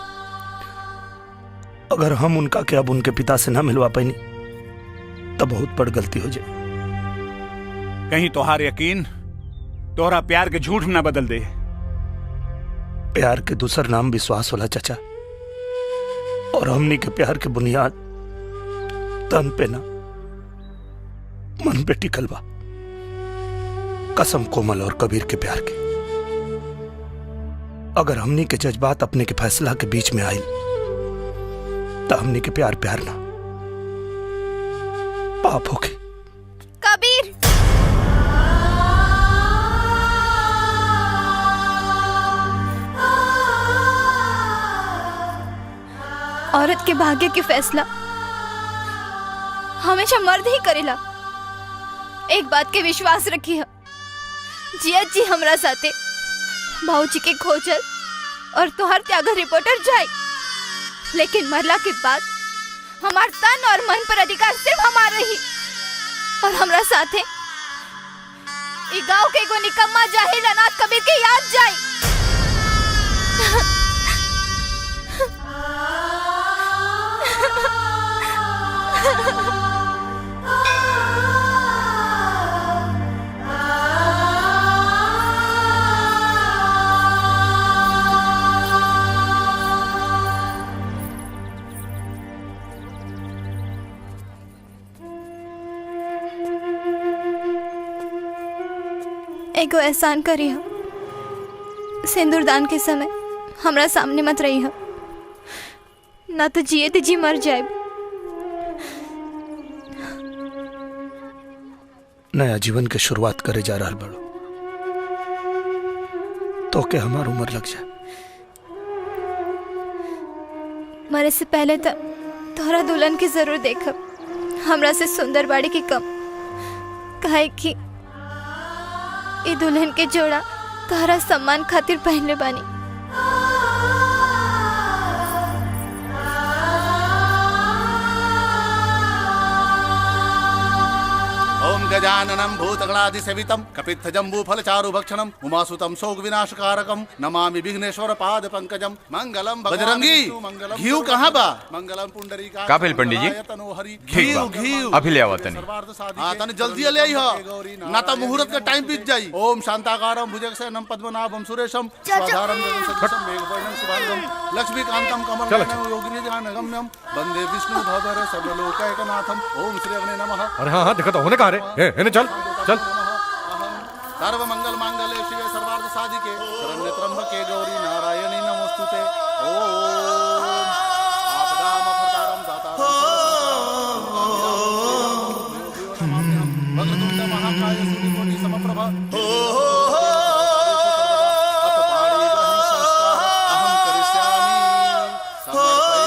अगर हम उनका के अब उनके पिता से ना मिलवा पाई तब बहुत बड़ गलती हो जाए। कहीं तोहार यकीन तोहरा प्यार के झूठ ना बदल दे। प्यार के दूसर नाम विश्वास होला चाचा, और हमनी के प्यार के बुनियाद तन पे ना मन पे टिकल बा। कसम कोमल और कबीर के प्यार के। अगर हमनी के जज्बात अपने के फैसला के बीच में आई तो हमनी के प्यार प्यार ना पाप होके। कबीर, औरत के भाग्य के फैसला हमेशा मर्द ही करेला। एक बात के विश्वास रखी है, जियत जी हमरा साथे भाऊजी के खोजल और तोहर त्यागर रिपोर्टर जाए, लेकिन मरला के बाद हमार तन और मन पर अधिकार सिर्फ हमार रही। और हमरा साथे ई गांव के एगो निकम्मा जाहिल अनाथ कबीर के याद जाए। एगो एहसान करी हो, सिंदूरदान के समय हमरा सामने मत रही हो, ना तो जिए ते जी मर जाए। नया जीवन के शुरुआत करे जा रहा बड़ो, तो के हमार उम्र लग जाए। मरे से पहले तो तोहरा दुल्हन की जरूर देखब। हमरा से सुंदर बाड़ी की कम, काहे कि ई दुल्हन के जोड़ा तोहरा सम्मान खातिर पहनले बानी। ओम गजाननं भूतगणाधिसेवितं कपित्थजम्बूफलचारुभक्षणं उमासुतं शोकविनाशकारकं नमामि विघ्नेश्वर पाद पंकजं मंगलम। बजरंगी घीव कहाँ बा? मंगलम पुंडरीका। का भेल पंडित जी? ठीक बा, घीव अभी ले आवत तनी। हाँ तनी जल्दी ले आई हो, ना तो मुहूर्त का टाइम बीत जाई। ओम शांताकारं भुजगशयनं पद्मनाभं सुरेशं स्वाधारं जगन्सदृशं मेघवर्णं शुभांगं लक्ष्मीकान्तं कमलनयनं योगिनीजानगम्यं वन्दे विष्णु भवर सर्वलोकैकनाथं। ओम श्री अग्ने नमः। अरे हाँ हाँ, देखो तो होने कहा रे। चल चल। सर्व मंगल मांगल्ये शिवे सर्वार्थ साधिके शरण्ये त्र्यंबके गौरी नारायणी नमोस्तुते। ओम आपदामपहर्तारं दातारं वक्रतुंड महाकाय सूर्यकोटि समप्रभा। अहं करिष्यामि समर्पये।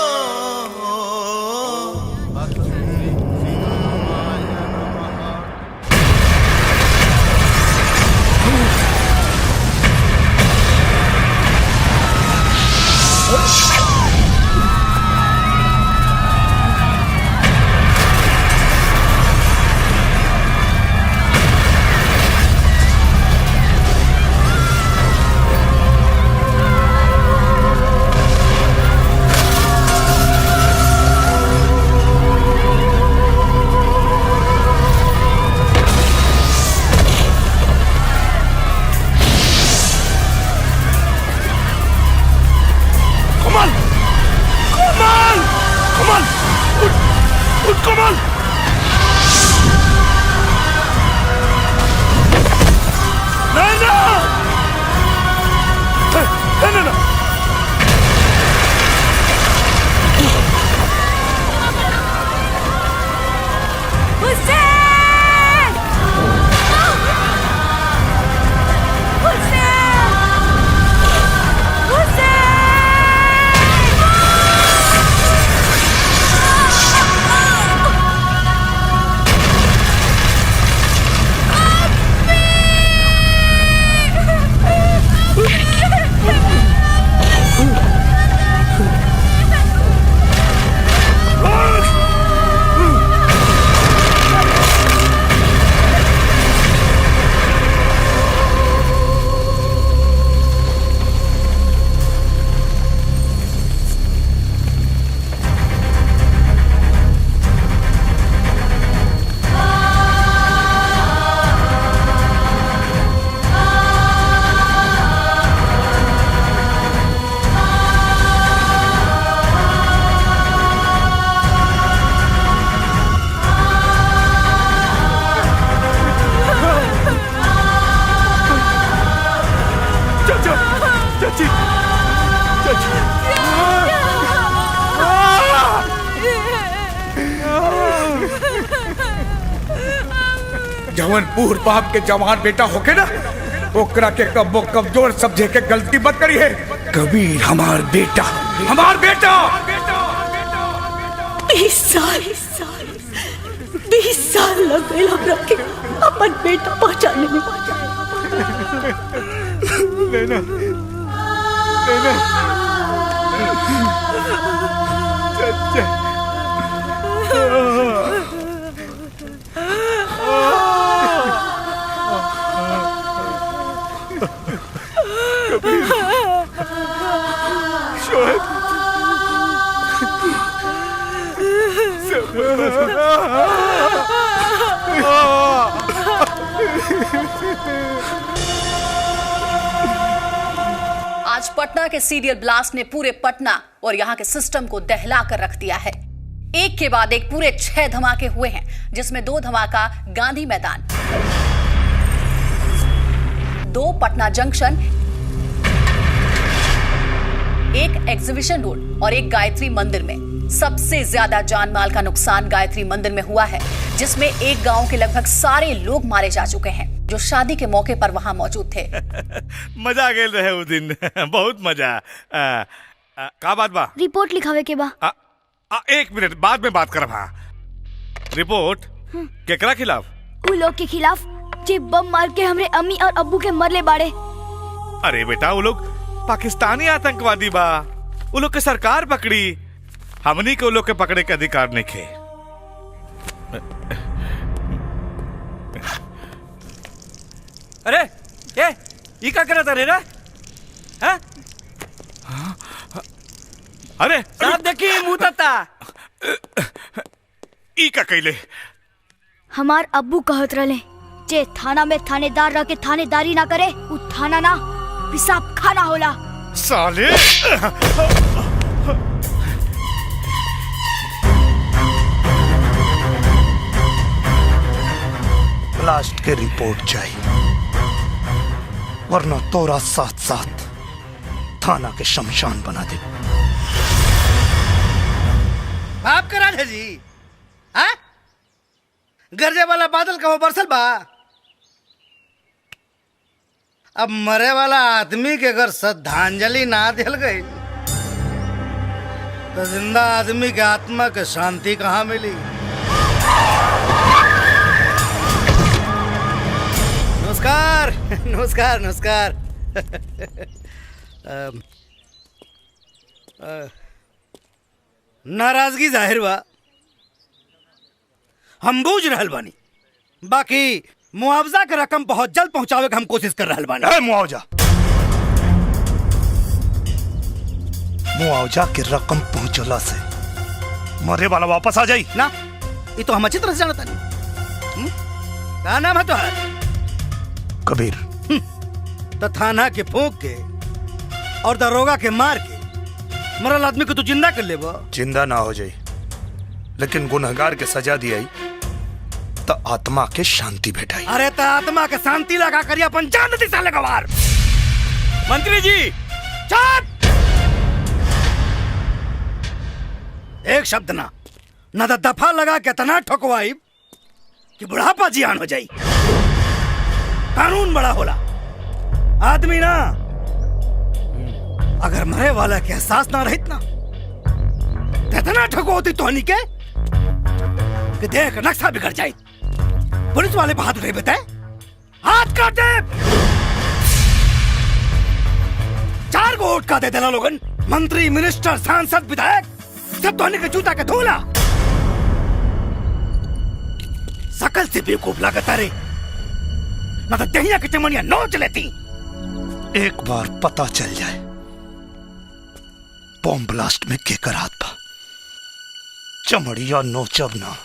जवन पूर बाप के जवान बेटा होके ना ओकरा के कब्बो कमजोर समझे के गलती मत करी है। कबीर हमार बेटा 20 साल लग गए हमरा के अपन बेटा पहचाने में। लेना चाचा आज पटना के सीरियल ब्लास्ट ने पूरे पटना और यहाँ के सिस्टम को दहला कर रख दिया है। एक के बाद एक पूरे 6 धमाके हुए हैं, जिसमें 2 धमाका गांधी मैदान, 2 पटना जंक्शन, 1 एग्जीबिशन रोड और 1 गायत्री मंदिर में। सबसे ज्यादा जान माल का नुकसान गायत्री मंदिर में हुआ है, जिसमें एक गांव के लगभग सारे लोग मारे जा चुके हैं जो शादी के मौके पर वहां मौजूद थे। मजा आ गेल रहे उस दिन बहुत मजा। का बात बा? रिपोर्ट लिखावे के बा। 1 मिनट बाद में बात करब। हाँ, रिपोर्ट केकरा खिलाफ? उ लोग के खिलाफ जे बम मार के हमरे अम्मी और अब्बू के मरले बाड़े। अरे बेटा, वो लोग पाकिस्तानी आतंकवादी बा। वो लोग के सरकार पकड़ी, हमनी के वो लोग के पकड़े के अधिकार नहीं खे। अरे ये क्या करता रे? हाँ? अरे साहब देखिए मुंह तता। ई का कैले? हमार अब्बू कहत रहे जे थाना में थानेदार रह के थानेदारी ना करे उ थाना ना पिसाब खाना होला। साले ब्लास्ट के रिपोर्ट चाहिए, वरना तोरा साथ साथ थाना के शमशान बना दे। बाप का राजा जी, हाँ? गरजे वाला बादल कहो बरसल बा। अब मरे वाला आदमी के अगर श्रद्धांजलि ना दिल गई तो जिंदा आदमी के आत्मा के शांति कहाँ मिली? नमस्कार नमस्कार नमस्कार। नाराजगी जाहिर बा, हम बूझ रहल बानी, बाकी मुआवजा के रकम बहुत जल्द पहुंचावे के हम कोशिश कर रहल बानी। मुआवजा के रकम पहुंचला से मरे वाला वापस आ जाई ना? ये तो हम अच्छी तरह से जानता नहीं। क्या नाम है तुम्हारा? कबीर। तो थाना के फूंक के और दरोगा के मार के मरल आदमी को तू जिंदा कर लेबो? जिंदा ना हो जाए, लेकिन गुनहगार के सजा दिया तो आत्मा के शांति भेटाई। अरे तो आत्मा के शांति लगा करिए अपन जान दे साले गवार। मंत्री जी चुप! एक शब्द ना तो दफा लगा के तना ठोकवाई कि बुढ़ापा जियान हो जाई। कानून बड़ा होला, आदमी ना। अगर मरे वाला के एहसास ना रहित ना तो इतना ठगो होती तोहनी के कि देख नक्शा बिगड़ जाए। पुलिस वाले पे हाथ नहीं बताए, हाथ काट दे। 4 गो वोट का दे देना लोगन, मंत्री, मिनिस्टर, सांसद, विधायक सब तोहनी के जूता के धोला। सकल से बेवकूफ लागत रे, ना तो दहिया की चमनिया नोच लेती। एक बार पता चल जाए बॉम्ब ब्लास्ट में केकर हाथ था, चमड़िया नोचब ना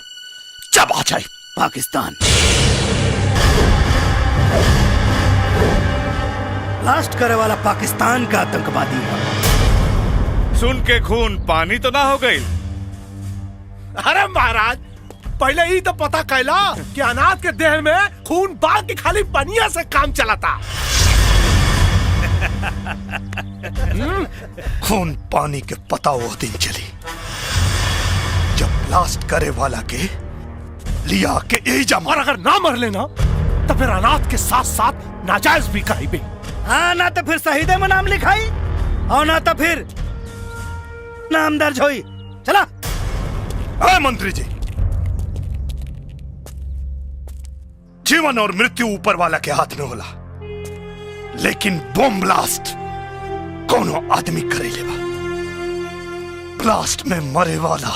चबा जाए पाकिस्तान। ब्लास्ट करे वाला पाकिस्तान का आतंकवादी है। सुन के खून पानी तो ना हो गई। अरे महाराज, पहले ही तो पता कैला कि अनाथ के देह में खून बाग की खाली पनिया से काम चला था। खून पानी के पता वो दिन चली जब ब्लास्ट करे वाला के लिया के एजा। और अगर ना मर लेना तो फिर अनाथ के साथ साथ नाजायज भी कही भी। हाँ, ना तो फिर शहीदे में नाम लिखाई और ना तो फिर नाम दर्ज हुई। चला। मंत्री जी, जीवन और मृत्यु ऊपर वाला के हाथ में होला, लेकिन बॉम्ब ब्लास्ट कोनो आदमी करे लेवा। ब्लास्ट में मरे वाला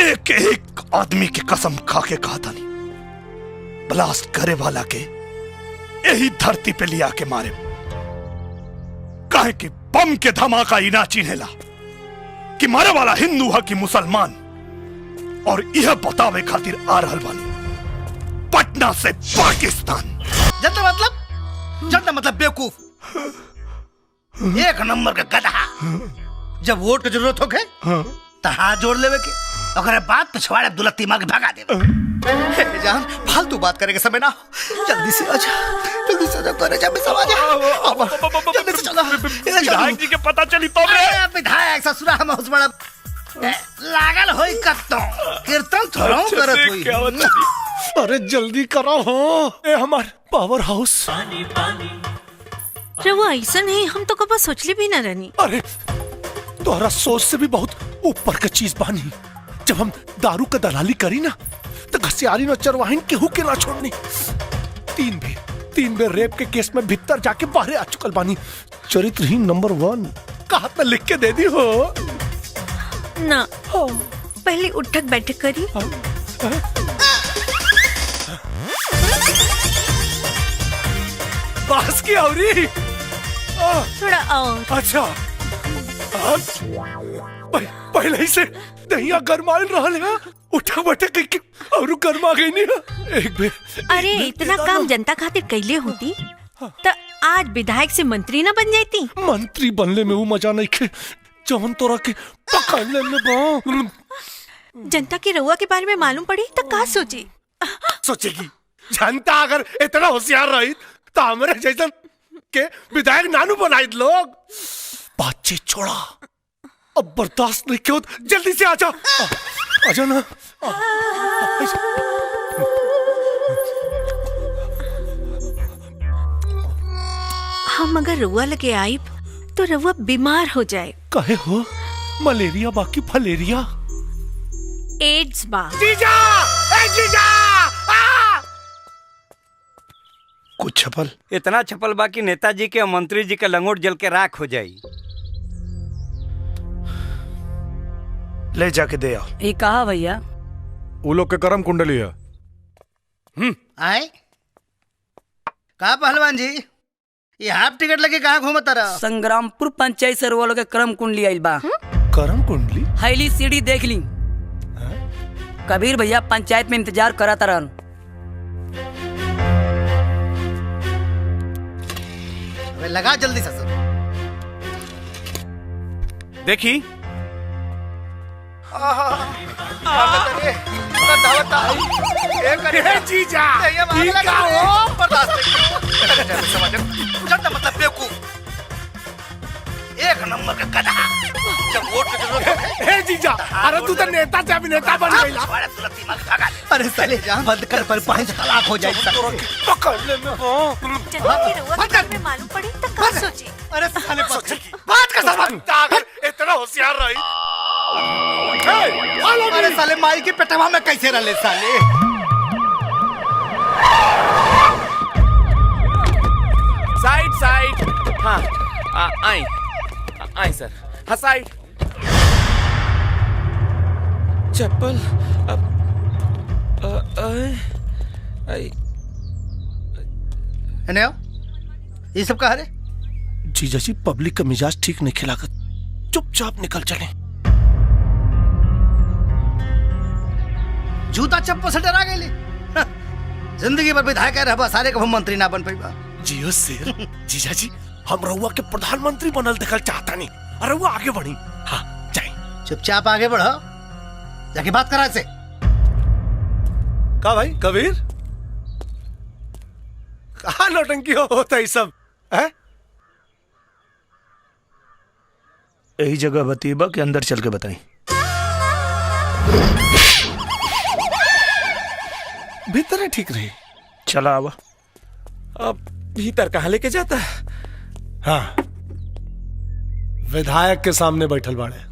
एक एक आदमी की कसम खा के कहा था नहीं, ब्लास्ट करे वाला के यही धरती पे लिया के मारे। काहे कि बम के धमाका ही ना चिन्हेला कि मारे वाला हिंदू है कि मुसलमान। और यह बतावे खातिर आ रहल बानी पटना से पाकिस्तान। जनता मतलब बेवकूफ, एक नंबर का गधा। जब वोट की जरूरत हो गए तो हाथ जोड़ लेवे के, अगर बात पिछवाड़े दुलत्ती मार के भगा देवे। जान, फालतू बात करे के समय ना हो, जल्दी से आजा, जल्दी से आजा, करे जा सवाल जल्दी से चलो। विधायक जी के पता चली तो विधायक ससुरा हम उस बड़ा लागल होई कत्तो कीर्तन थोड़ा करत होई। अरे जल्दी करो हो, ए हमार पावर हाउस। रवा ऐसा नहीं, हम तो कब सोचले भी ना रहनी। अरे तोहरा सोच से भी बहुत ऊपर का चीज बानी। जब हम दारू का दलाली करी ना तो घसियारी न चरवाहिन केहू के ना छोड़नी। 3 बेर रेप के केस में भीतर जाके बाहर आ चुकल बानी। चरित्रहीन नंबर 1 कहा था, लिख के दे दी हो ना। पहले उठक बैठक करी। बास की औरी थोड़ा और। अच्छा, पहले ही से दहिया गरमाइल रहल है, उठक बैठक करके और गरमा गई नहीं। एक बेर अरे इतना काम जनता खातिर कैले होती तो आज विधायक से मंत्री ना बन जाती। मंत्री बनले में वो मजा नहीं खे जवन तोरा के पकड़ने में बा। जनता की रउआ के बारे में मालूम पड़ी तो का सोची? सोचेगी जनता अगर इतना होशियार रही तो हमारे जैसन के विधायक नानू बनाई लोग। बातचीत छोड़ा, अब बर्दाश्त नहीं क्यों, जल्दी से आजा। आजा ना। हम अगर रउआ लगे आइब तो रउआ बीमार हो जाए। कहे हो? मलेरिया बाकी फलेरिया, एड्स बा। जीजा, ए जीजा! कुछ छपल? इतना छपल बा कि नेताजी के और मंत्री जी के लंगोट जल के राख हो जाई। ले जाके दे आओ। ये कहा भैया? वो लोग के कर्म कुंडली है। आए कहा पहलवान जी, ये हाफ टिकट लगे कहाँ घूमता रहा? संग्रामपुर पंचायत से वो लोग के कर्म कुंडली आइल बा। कर्म कुंडली? हैली सीढ़ी देख ली। कबीर भैया पंचायत में इंतजार कराता रहन। लगा जल्दी से देखी। जीजा मतलब बेवकूफ, एक नंबर का गधा। जब वोट की जरूरत है। हे जीजा, अरे तू तो नेता से अभिनेता बन गई ना। अरे साले जहाँ बंद कर पर 5 तलाक हो जाएगी। पकड़ ले मैं। मालूम पड़ी तो क्या सोची? अरे साले बात का सबक अगर इतना होशियार रही। अरे साले माई की पेटवा में कैसे रले साले। Side side. हाँ आई आई सर। हाँ साइड। चप्पल ये सब कहा रे? जीजा जी पब्लिक का मिजाज ठीक नहीं खिलाकर चुपचाप निकल चले। जूता चप्पल से डरा गए। जिंदगी भर विधायक रहा सारे को मंत्री ना बन पाई। जियो शेर। जीजा जी हम रहुआ के प्रधानमंत्री बनल देखल चाहता नहीं। अरे वो आगे बढ़ी। हाँ जाए। चुपचाप आगे बढ़ो, जाके बात करा से। का भाई कबीर कहा नौटंकी होता है सब है? यही जगह बतीबा के अंदर चल के बताई। भीतर है ठीक रही। चला आवा। अब भीतर कहाँ लेके जाता? हाँ विधायक के सामने बैठल बाड़े।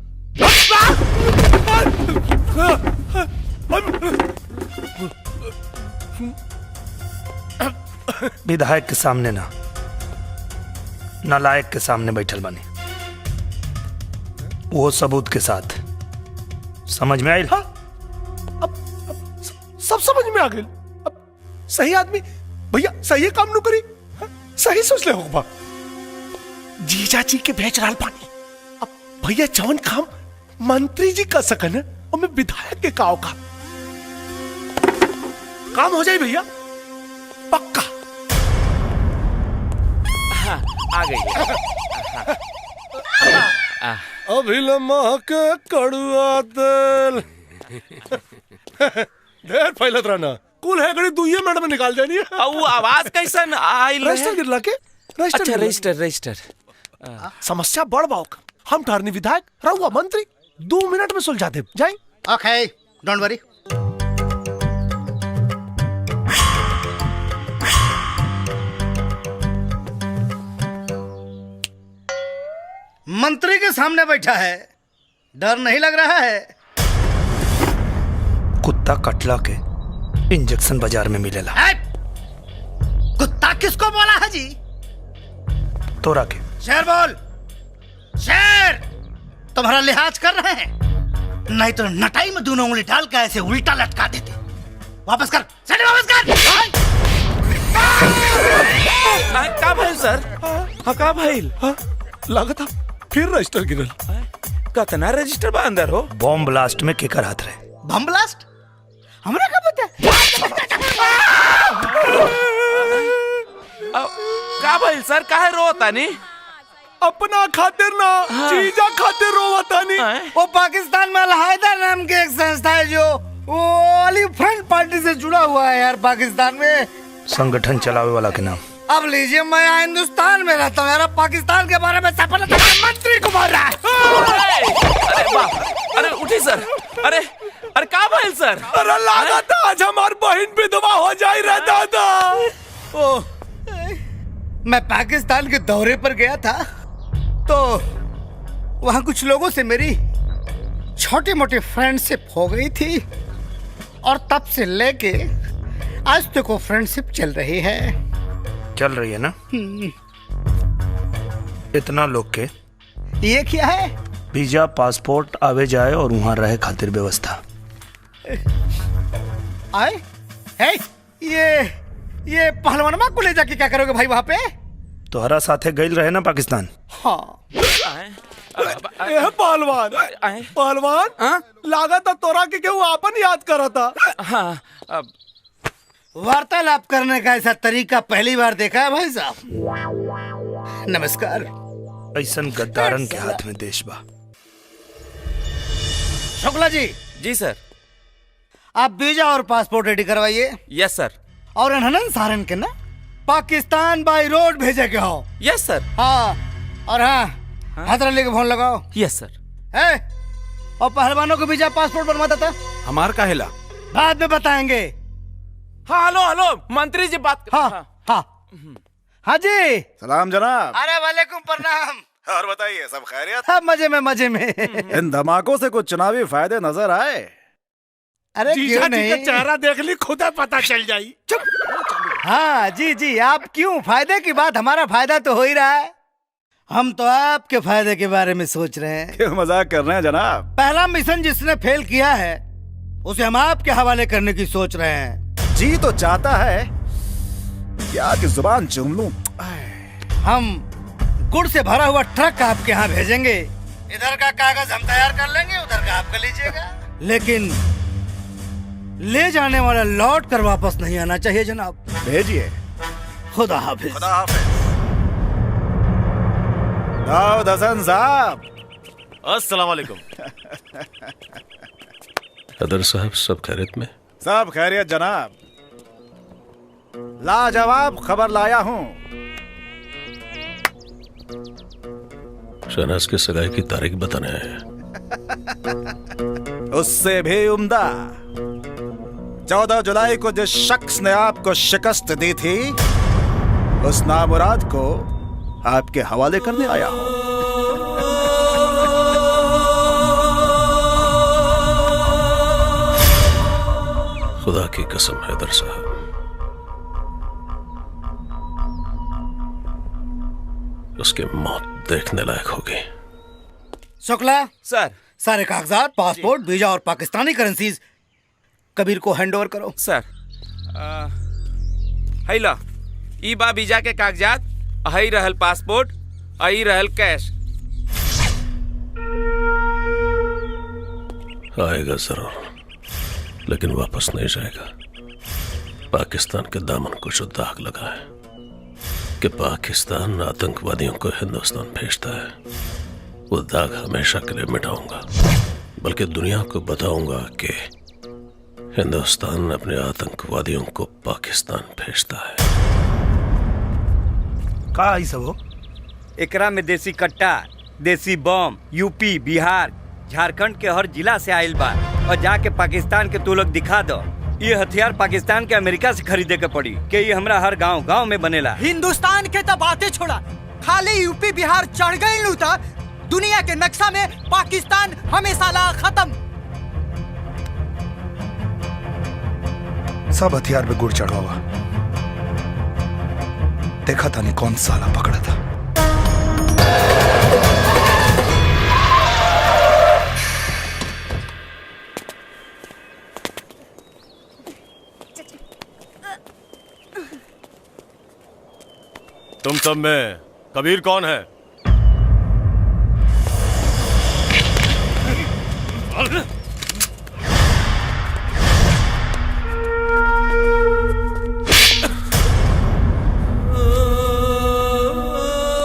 विधायक के सामने ना, नालायक के सामने बैठल बानी, वो सबूत के साथ। समझ में आई? हाँ, अब सब समझ में आ गई। अब सही आदमी भैया सही काम नु करी। हाँ, सही सोच ले होगा। जीजा जी के भेज रहा पानी। अब भैया जवन काम मंत्री जी कर सकन और मैं विधायक के काव का काम हो जाए भैया पक्का। हाँ, आ गई। अभिलम्मा के कड़ुआ तेल ढेर फैलत रहना। कुल है गड़ी 2 मिनट में निकाल जानी है। वो आवाज कैसन आइल है? रजिस्टर गिरला के अच्छा रजिस्टर। समस्या बड़ बाओ। हम ठहरनी विधायक रहुआ मंत्री 2 मिनट में सुलझा दे जाए। ओके डोंट वरी। मंत्री के सामने बैठा है, डर नहीं लग रहा है? कुत्ता कटला के इंजेक्शन बाजार में मिलेला। कुत्ता किसको बोला है जी? तोरा के। शेर बोल। शेर तुम्हारा लिहाज कर रहे हैं, नहीं तो नटाई में दोनों उंगली डाल के ऐसे उल्टा लटका देते। वापस कर साले, वापस कर। का भाई सर? हाँ का भाई? लागत फिर रजिस्टर गिरल। कतना रजिस्टर बा अंदर हो? बॉम्ब ब्लास्ट में केकर हाथ रहे? बम ब्लास्ट हमरा का पता? का भाई सर काहे रोता नहीं? अपना खातिर ना, जीजा खातिर रोवता नहीं। वो पाकिस्तान में अलहायदा नाम की एक संस्था है जो वो वाली फ्रंट पार्टी से जुड़ा हुआ है यार पाकिस्तान में। संगठन चलावे वाला के नाम। अब लीजिए मैं यहाँ हिंदुस्तान में रहता हूँ यार, पाकिस्तान के बारे में सफल मंत्री को बोल रहा है। अरे उठी सर। अरे का भाई सर? अरे लगा था आज हमारी बहन विधवा हो जाए रहता था। मैं पाकिस्तान के दौरे पर गया था तो वहाँ कुछ लोगों से मेरी छोटी मोटी फ्रेंडशिप हो गई थी और तब से लेके आज तक वो फ्रेंडशिप चल रही है। चल रही है ना? इतना लोग के ये क्या है? वीजा पासपोर्ट आवे जाए और वहाँ रहे खातिर व्यवस्था। आए है ये पहलवानमा को ले जाके क्या करोगे भाई वहाँ पे? तोहरा साथे गइल रहे ना पाकिस्तान? हाँ। पहलवान लागत था तोरा के केहू आपन याद करा था। हाँ वार्तालाप करने का ऐसा तरीका पहली बार देखा है भाई साहब। नमस्कार। ऐसन गद्दारन के हाथ में देश बा। शुक्ला जी। जी सर। आप वीजा और पासपोर्ट रेडी करवाइए। यस सर। और अनंत सारन के ना पाकिस्तान बाई रोड भेजे के हो। यस सर। हाँ और हाँ हैदर अली के फोन लगाओ। यस सर। है और पहलवानों को वीजा पासपोर्ट बनवाता था। हमार का हिला बाद में बताएंगे। हाँ हेलो हेलो मंत्री जी बात हाँ हाँ हाँ जी। सलाम जनाब। अरे वालेकुम प्रणाम। और बताइए सब खैरियत? सब मजे में मजे में। इन धमाकों से कुछ चुनावी फायदे नजर आए? अरे जीजा क्यों जी नहीं? का चेहरा देख ली खुदा पता चल जाई। हाँ जी जी, आप क्यों? फायदे की बात, हमारा फायदा तो हो ही रहा है। हम तो आपके फायदे के बारे में सोच रहे हैं। क्यों मजाक कर रहे हैं जनाब? पहला मिशन जिसने फेल किया है उसे हम आपके हवाले करने की सोच रहे हैं। जी तो चाहता है क्या कि जुबान चूम लूं। हम गुड़ से भरा हुआ ट्रक आपके यहाँ भेजेंगे। इधर का कागज हम तैयार कर लेंगे, उधर का आप कर लीजिएगा। लेकिन ले जाने वाला लौट कर वापस नहीं आना चाहिए जनाब। भेजिए। खुदा हाफिज। खुदा हाफिज। दाऊद हसन साहब। अस्सलाम वालेकुम। अदर साहब सब खैरियत में? सब खैरियत जनाब। लाजवाब खबर लाया हूँ। शहनाज की सगाई की तारीख बताने आए हैं। उससे भी उम्दा 14 जुलाई को जिस शख्स ने आपको शिकस्त दी थी उस नामुराद को आपके हवाले करने आया हूं। खुदा की कसम हैदर साहब, उसकी मौत देखने लायक होगी। शुक्ला सर, सारे कागजात, पासपोर्ट, वीजा और पाकिस्तानी करेंसीज कबीर को हैंड ओवर करो। सर हैला ई बा वीजा के कागजात, हई रहल पासपोर्ट, हई रहल कैश। आएगा जरूर, लेकिन वापस नहीं जाएगा। पाकिस्तान के दामन को जो दाग लगा है कि पाकिस्तान आतंकवादियों को हिंदुस्तान भेजता है, वो दाग हमेशा के लिए मिटाऊंगा। बल्कि दुनिया को बताऊंगा कि हिंदुस्तान अपने आतंकवादियों को पाकिस्तान भेजता है। का ई सब हो? एकरा में देसी कट्टा, देसी बम यूपी, बिहार, झारखंड के हर जिला से आयल बा और जाके पाकिस्तान के तू लोग दिखा दो। ये हथियार पाकिस्तान के अमेरिका से खरीदे के पड़ी कि ये हमरा हर गांव गांव में बनेला। हिंदुस्तान के तो बातें छोड़ा, खाली यूपी बिहार चढ़ गई लू था दुनिया के नक्शा में पाकिस्तान हमेशा ला खत्म। सब हथियार पे गुड़ चढ़ा हुआ, देखा था नहीं कौन साला पकड़ा था। तुम सब में कबीर कौन है?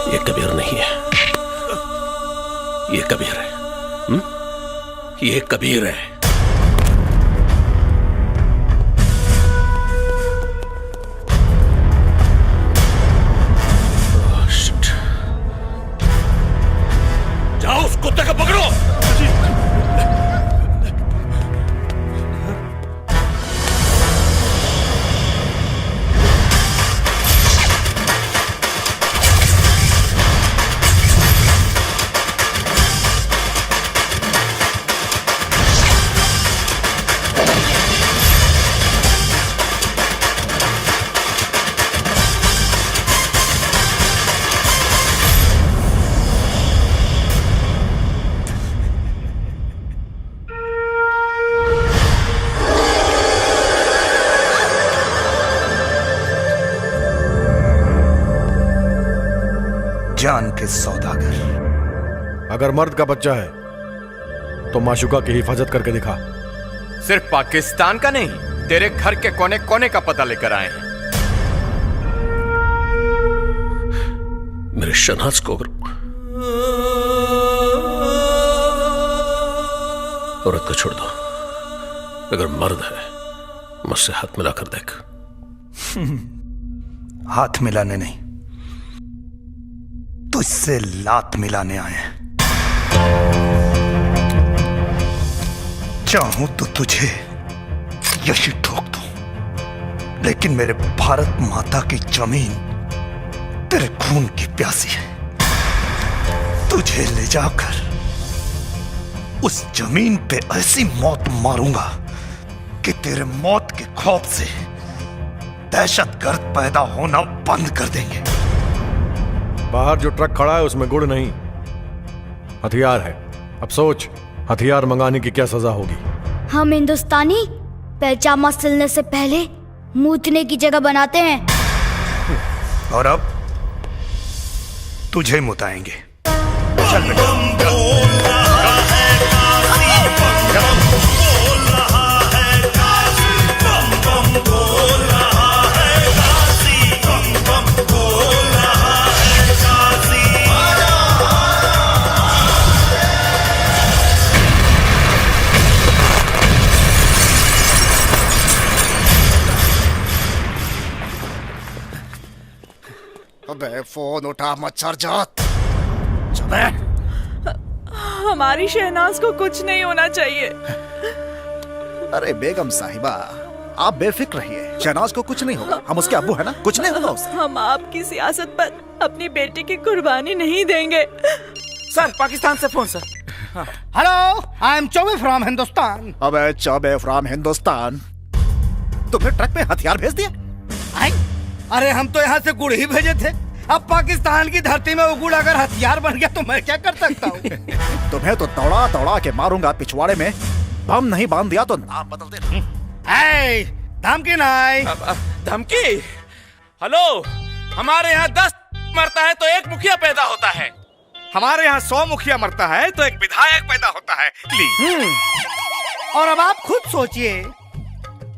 ये कबीर नहीं है, ये कबीर है। ये कबीर है। जाओ उस कुत्ते को पकड़ो। जान के सौदागर। अगर मर्द का बच्चा है तो माशुका की हिफाजत करके दिखा। सिर्फ पाकिस्तान का नहीं, तेरे घर के कोने कोने का पता लेकर आए हैं। मेरे शहनाज को औरत को छोड़ दो। अगर मर्द है मुझसे हाथ मिलाकर देख। हाथ मिलाने नहीं, तुझसे लात मिलाने आए हैं। चाहूं तो तुझे यही ठोक दूं, लेकिन मेरे भारत माता की जमीन तेरे खून की प्यासी है। तुझे ले जाकर उस जमीन पे ऐसी मौत मारूंगा कि तेरे मौत के खौफ से दहशतगर्द पैदा होना बंद कर देंगे। बाहर जो ट्रक खड़ा है उसमें गुड़ नहीं, हथियार है। अब सोच, हथियार मंगाने की क्या सजा होगी? हम हिंदुस्तानी पैजामा सिलने से पहले मूतने की जगह बनाते हैं। और अब तुझे मुताएंगे। चल बेटा, अबे फोन उठा मच्छर जात। हमारी शहनाज को कुछ नहीं होना चाहिए। अरे बेगम साहिबा, आप बेफिक्र रहिए, शहनाज को कुछ नहीं होगा। हम उसके अब्बू है ना, कुछ नहीं होगा उसे। हम आपकी सियासत पर अपनी बेटी की कुर्बानी नहीं देंगे। सर, पाकिस्तान से phone sir. Hello, I am Choubey from Hindustan. अबे चौबे फ्रॉम हिंदुस्तान, तुमने ट्रक पे हथियार भेज दिया? अरे हम तो यहाँ से गुड़ ही भेजे थे। अब पाकिस्तान की धरती में वो गुड़ अगर हथियार बन गया तो मैं क्या कर सकता हूँ? तुम्हें तो दौड़ा दौड़ा के मारूंगा। पिछवाड़े में बम नहीं बांध दिया तो नाम बदल देना। धमकी नहीं। धमकी? हेलो, हमारे यहाँ 10 मरता है तो एक मुखिया पैदा होता है। हमारे यहाँ 100 मुखिया मरता है तो एक विधायक पैदा होता है। और अब आप खुद सोचिए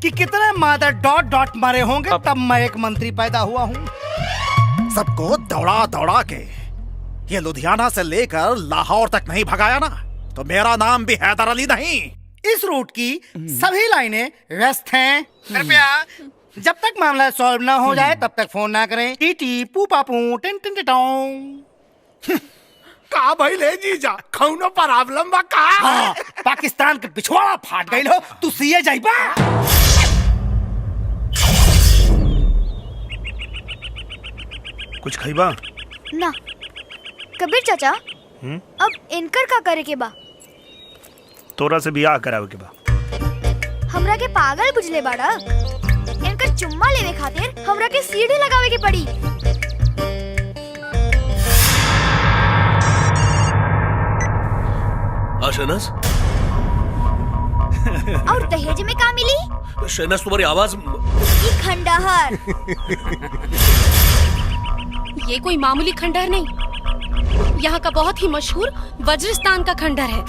कि कितने मादर डॉट डॉट मरे होंगे तब मैं एक मंत्री पैदा हुआ हूँ। सबको दौड़ा दौड़ा के ये लुधियाना से लेकर लाहौर तक नहीं भगाया ना, तो मेरा नाम भी हैदर अली नहीं। इस रूट की सभी लाइनें व्यस्त हैं। कृपया जब तक मामला सॉल्व ना हो जाए तब तक फोन ना करें। टीटी पूपा पू टिन टिन टिटों। का भाई ले जीजा, कौनो प्रॉब्लम बा का? हाँ, पाकिस्तान के पिछवाड़ा फाट गई हो, तू सीए जाइबा। कुछ खइबा? ना कबीर चाचा, अब इनकर का करे के बा? तोरा से बियाह करावे के बा। हमरा के पागल बुझले बाड़ा। इनकर चुम्मा लेवे खातिर हमरा के सीढ़ी लगावे के पड़ी। शहनाज, और दहेज में का मिली? शहनाज तुम्हारी आवाज ये खंडहर। ये कोई मामूली खंडहर नहीं, यहाँ का बहुत ही मशहूर वज्रस्तान का खंडहर है।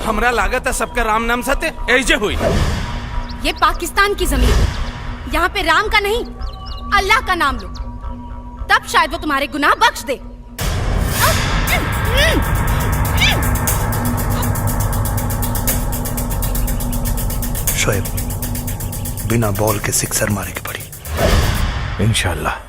हमरा लागत है सबका राम नाम सत्य ऐसे हुई। ये पाकिस्तान की जमीन है, यहाँ पे राम का नहीं अल्लाह का नाम लो, तब शायद वो तुम्हारे गुनाह बख्श दे। शोएब, बिना बॉल के सिक्सर मारे की पड़ी। इंशाल्लाह।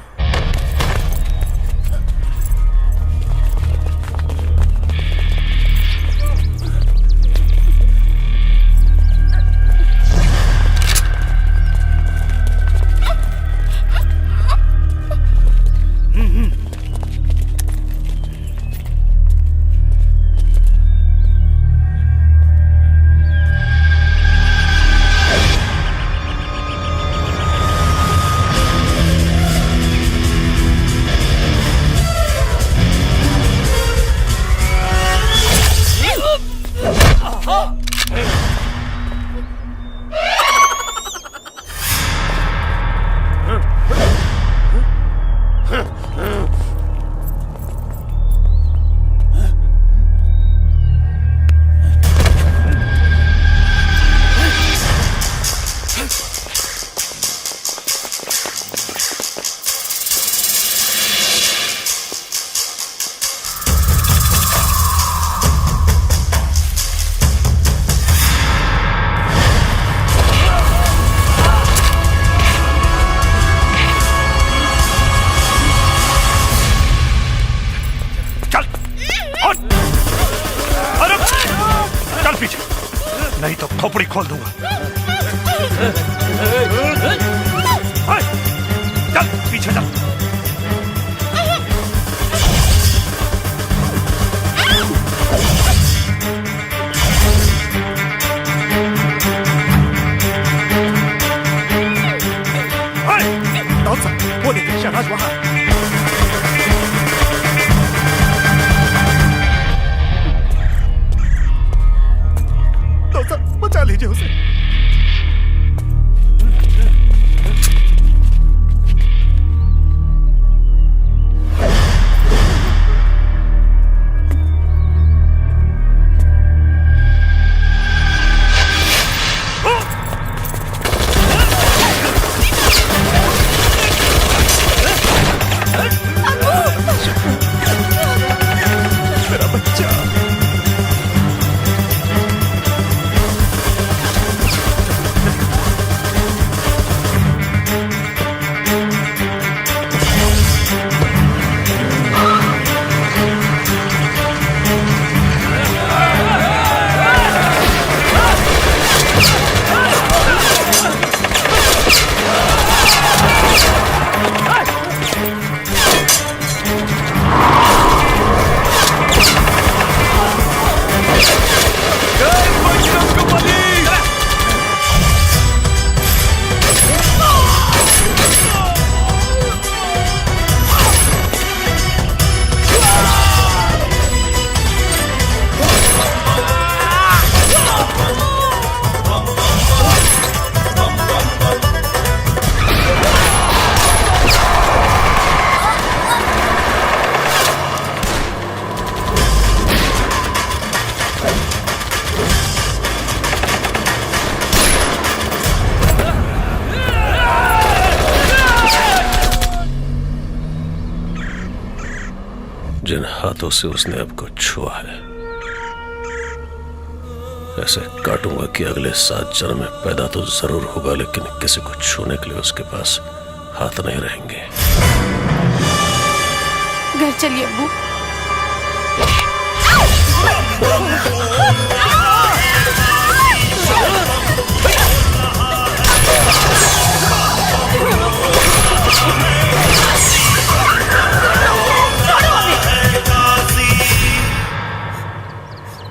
नहीं तो खोपड़ी खोल दूंगा। चल पीछे चल।老子，我得向他说话。老子，बचा लीजिए उसे। मेरा बच्चा। जिन हाथों से उसने आपको छुआ है, ऐसे काटूंगा कि अगले 7 जन्म में पैदा तो जरूर होगा, लेकिन किसी को छूने के लिए उसके पास हाथ नहीं रहेंगे। घर चलिए अब्बू।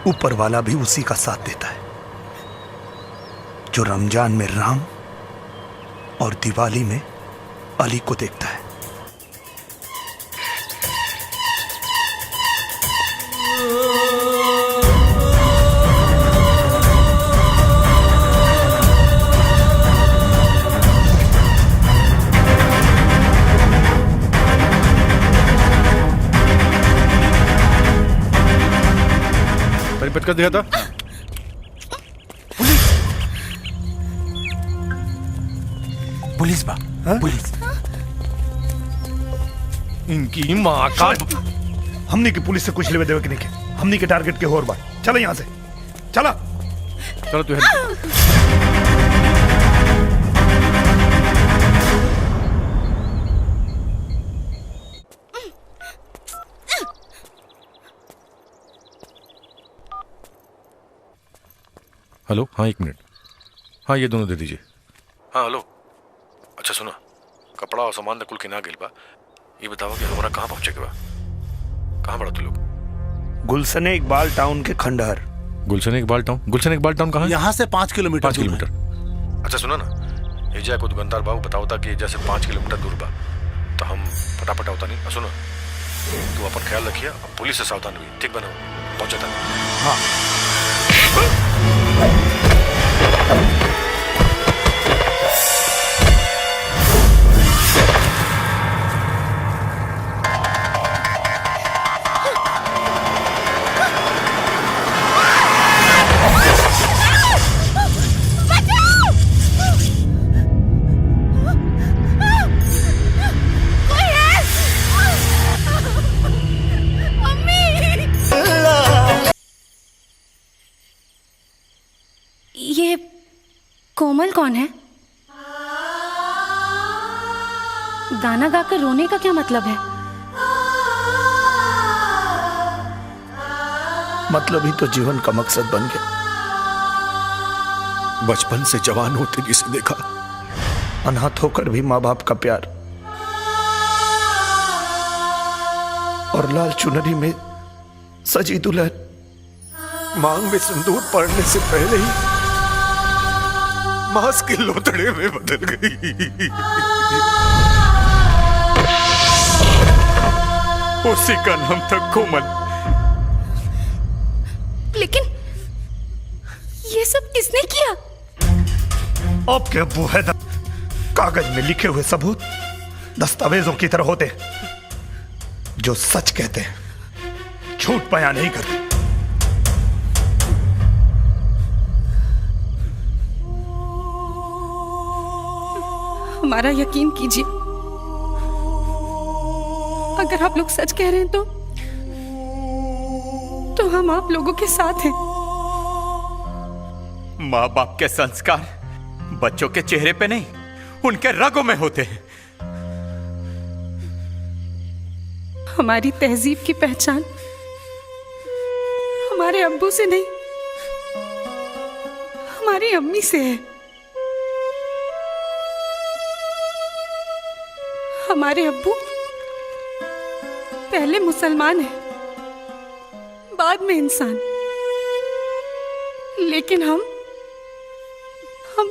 ऊपर वाला भी उसी का साथ देता है जो रमजान में राम और दिवाली में अली को देखता है। परिपथ कर दिया था। पुलिस बा, पुलिस। इनकी माँ का हमने की पुलिस से कुछ लेवे देवे कि नहीं के, हमने के टारगेट के होर बा। चलो यहाँ से, चला। चलो तू हेलो। हाँ 1 मिनट। हाँ ये दोनों दे दीजिए। हाँ हेलो। अच्छा सुना, कपड़ा और सामान कुल के ना गिल बा। ये बताओ कि हमारा कहाँ पहुंचे के बा? कहाँ बड़ा तू लोग? गुलशन इकबाल टाउन के खंडहर। गुलशन इकबाल टाउन? गुलशन इकबाल टाउन कहाँ है? यहाँ से 5 किलोमीटर। 5 किलोमीटर। अच्छा सुना ना, एजा को दुकानदार बाबू बताओ था कि जैसे 5 किलोमीटर दूर बा, तो हम फटाफट होता नहीं। सुनो, तू अपन ख्याल रखिए, पुलिस से सावधान हुई। ठीक बना पहुंचा था। हाँ। ये कोमल कौन है? गाना गाकर रोने का क्या मतलब है? मतलब ही तो जीवन का मकसद बन गया। बचपन से जवान होते जिसे देखा, अनाथ होकर भी माँ बाप का प्यार और लाल चुनरी में सजी दुल्हन मांग में सिंदूर पड़ने से पहले ही मांस के लोथड़े में बदल गई। उसी का नाम था कोमल। लेकिन ये सब किसने किया? आपके अब्बू हैदर कागज में लिखे हुए सबूत दस्तावेजों की तरह होते हैं, जो सच कहते हैं, झूठ बयान नहीं करते। हमारा यकीन कीजिए, अगर आप लोग सच कह रहे हैं तो हम आप लोगों के साथ हैं। माँ बाप के संस्कार बच्चों के चेहरे पे नहीं, उनके रगों में होते हैं। हमारी तहजीब की पहचान हमारे अब्बू से नहीं, हमारी अम्मी से है। हमारे अब्बू पहले मुसलमान है, बाद में इंसान, लेकिन हम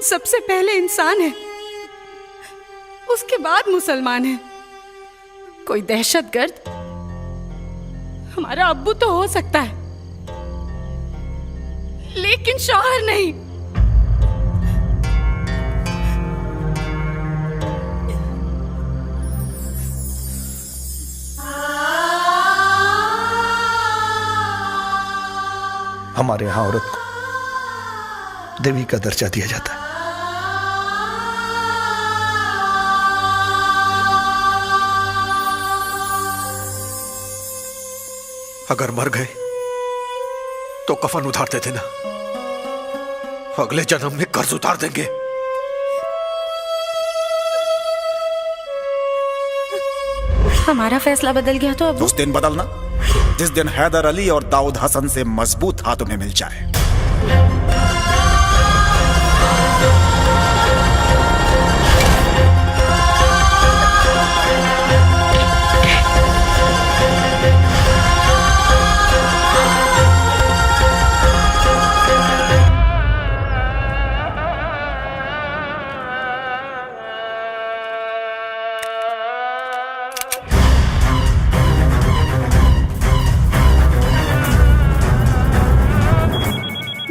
सबसे पहले इंसान हैं, उसके बाद मुसलमान हैं। कोई दहशतगर्द हमारा अब्बू तो हो सकता है, लेकिन शौहर नहीं। हमारे यहां औरत को देवी का दर्जा दिया जाता है। अगर मर गए तो कफन उतारते थे ना, अगले जन्म में कर्ज उतार देंगे। हमारा फैसला बदल गया तो अब उस दिन बदलना जिस दिन हैदर अली और दाऊद हसन से मजबूत हाथ उन्हें मिल जाए।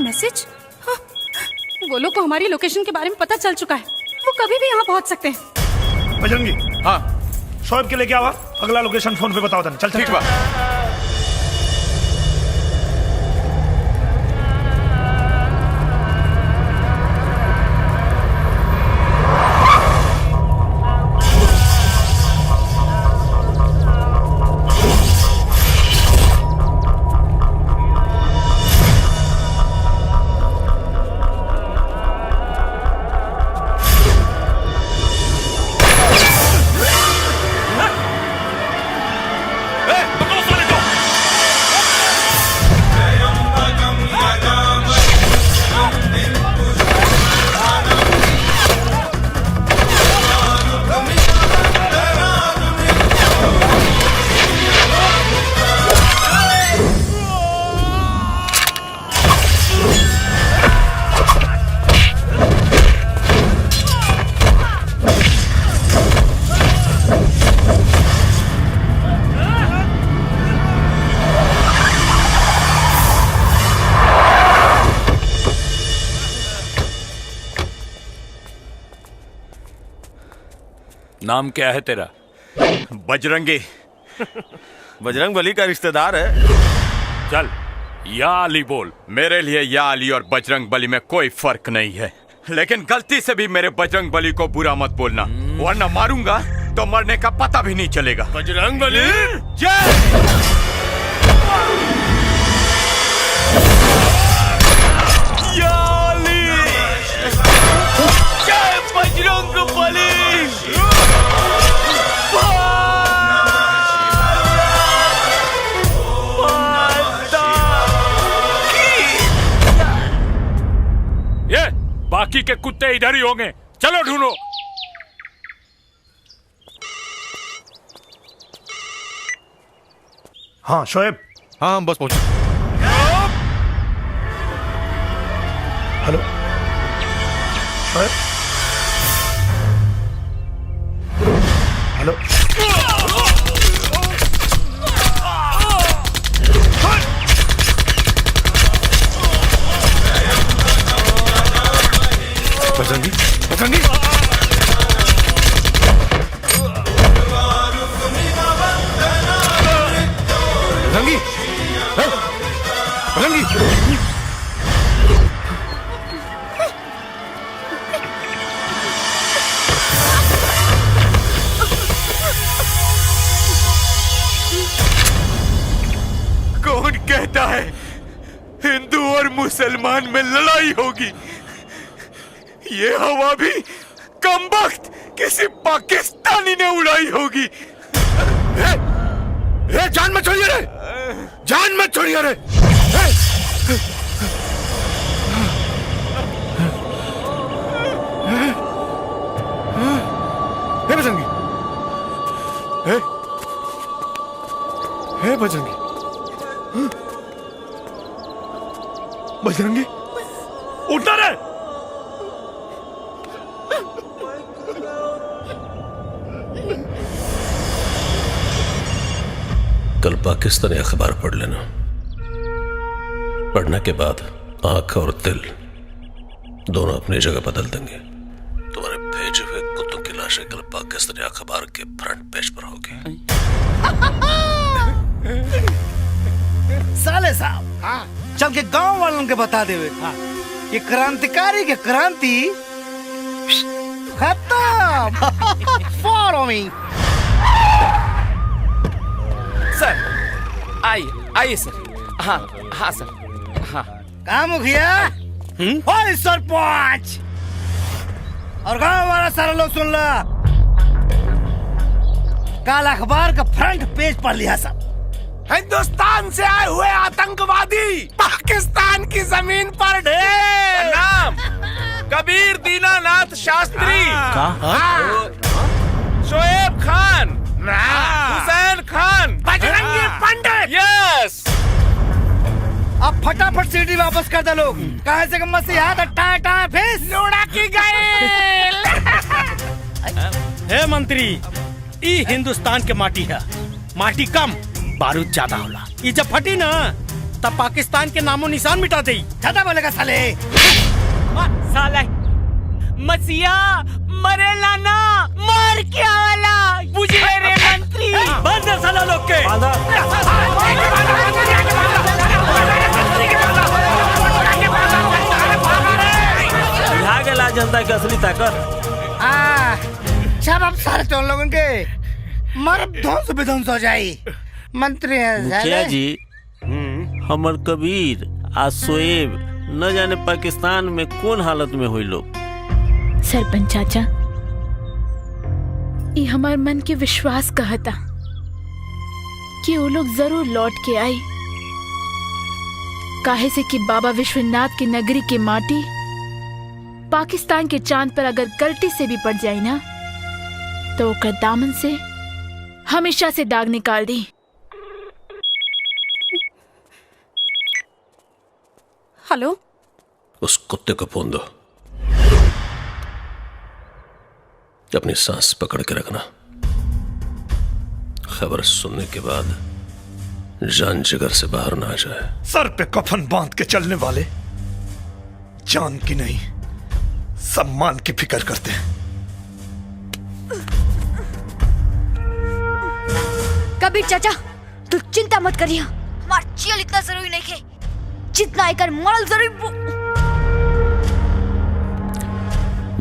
मैसेज? हाँ, वो लोग को हमारी लोकेशन के बारे में पता चल चुका है, वो कभी भी यहाँ पहुँच सकते हैं। बजरंगी, हाँ, शोएब के लिए क्या हुआ? अगला लोकेशन फोन पे बताओ। चल ठीक बा। नाम क्या है तेरा? बजरंगी। बजरंग बली का रिश्तेदार है। चल या अली बोल। मेरे लिए या अली और बजरंग बली में कोई फर्क नहीं है, लेकिन गलती से भी मेरे बजरंग बली को बुरा मत बोलना, वरना मारूंगा तो मरने का पता भी नहीं चलेगा। बजरंग बली जय। या अली, जय बजरंग बली। बाकी के कुत्ते इधर ही होंगे। चलो ढूंढो। हाँ शोएब। हाँ हम बस पहुंचे। हेलो शोएब। हेलो बजरंगी, बजरंगी। बजरंगी, बजरंगी। कौन कहता है हिंदू और मुसलमान में लड़ाई होगी? ये हवा भी कमबख्त किसी पाकिस्तानी ने उड़ाई होगी। जान मत छोड़िए रे, जान मत छोड़िए रे। बजरंगी, बजरंगी, बजरंगी उठना रे। कल पाकिस्तानी अखबार पढ़ लेना। पढ़ने के बाद आंख और दिल दोनों अपनी जगह बदल देंगे। तुम्हारे भेजे हुए कुत्तों की लाशें कल पाकिस्तानी अखबार के फ्रंट पेज पर होगी। साले साहब चल के गांव वालों के बता देवे ये क्रांतिकारी के क्रांति खत्म। फॉलो मी सर। आइए सर। हाँ हाँ सर। हाँ कहा मुखिया और सरपंच और गांव वाला सारा लोग सुन ला। कल अखबार का फ्रंट पेज पढ़ लिया सब। हिंदुस्तान से आए हुए आतंकवादी पाकिस्तान की जमीन पर ढेर। नाम कबीर दीनानाथ शास्त्री, शोएब खान, हुसैन खान, बजरंगी पंडित। यस। अब फटाफट सीढ़ी वापस कर दे लोग। कहाँ से मसीहा टाटा फेस लोड़ा की गए। हे मंत्री, ई हिंदुस्तान के माटी है। माटी कम बारूद ज्यादा होला। ये जब फटी ना तब पाकिस्तान के नामो निशान मिटा दे। ज्यादा बोलेगा साले। साला मसीहा मरे लाना मार के आवाला बुझे रे मंत्री। बंद है साला लोग के। जनता की असली ताकत। अब सारे तो लोगों के मर्द ध्वंस विध्वंस हो जाई। मंत्री मुखिया जी, हमर कबीर आ शोएब न जाने पाकिस्तान में कौन हालत में हुई लोग। सरपंच चाचा, ये हमार मन के विश्वास कहता कि वो लोग जरूर लौट के आई। काहे से कि बाबा विश्वनाथ की नगरी की माटी पाकिस्तान के चांद पर अगर गलती से भी पड़ जाए ना तो ओकर दामन से हमेशा से दाग निकाल दी। हेलो, उस कुत्ते को फोन दो। अपनी सांस पकड़ के रखना। खबर सुनने के बाद जान जिगर से बाहर ना आ जाए। सर पे कफन बांध के चलने वाले जान की नहीं सम्मान की फिक्र करते हैं। कबीर चाचा, तू चिंता मत करिए। हमार चील इतना जरूरी नहीं है जितना एक मरल जरूरी।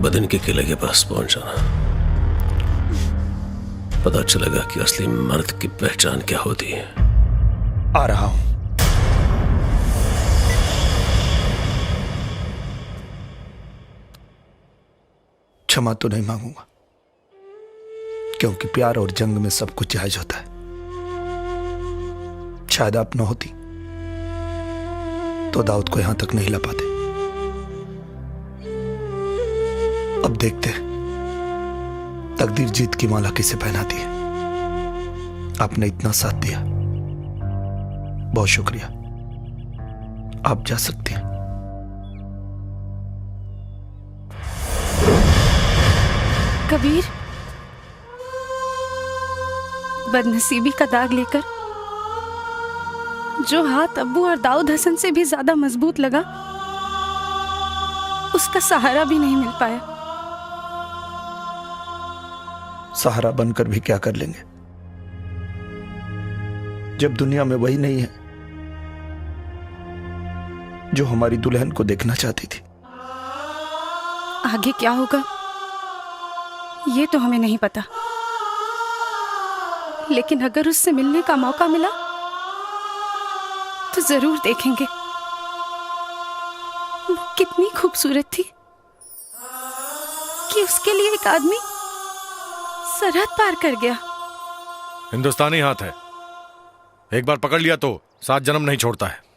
बदन के किले के पास पहुंच जाना। पता चलेगा कि असली मर्द की पहचान क्या होती है। आ रहा हूं। क्षमा तो नहीं मांगूंगा, क्योंकि प्यार और जंग में सब कुछ जायज होता है। शायद आप न होती तो दाऊद को यहां तक नहीं ला पाते। अब देखते तकदीर जीत की माला किसे पहनाती है। आपने इतना साथ दिया, बहुत शुक्रिया। आप जा सकती हैं। कबीर, बदनसीबी का दाग लेकर जो हाथ अब्बू और दाऊद हसन से भी ज्यादा मजबूत लगा, उसका सहारा भी नहीं मिल पाया। सहारा बनकर भी क्या कर लेंगे जब दुनिया में वही नहीं है जो हमारी दुल्हन को देखना चाहती थी। आगे क्या होगा ये तो हमें नहीं पता, लेकिन अगर उससे मिलने का मौका मिला तो जरूर देखेंगे। वो कितनी खूबसूरत थी कि उसके लिए एक आदमी सरहद पार कर गया। हिंदुस्तानी हाथ है, एक बार पकड़ लिया तो 7 जन्म नहीं छोड़ता है।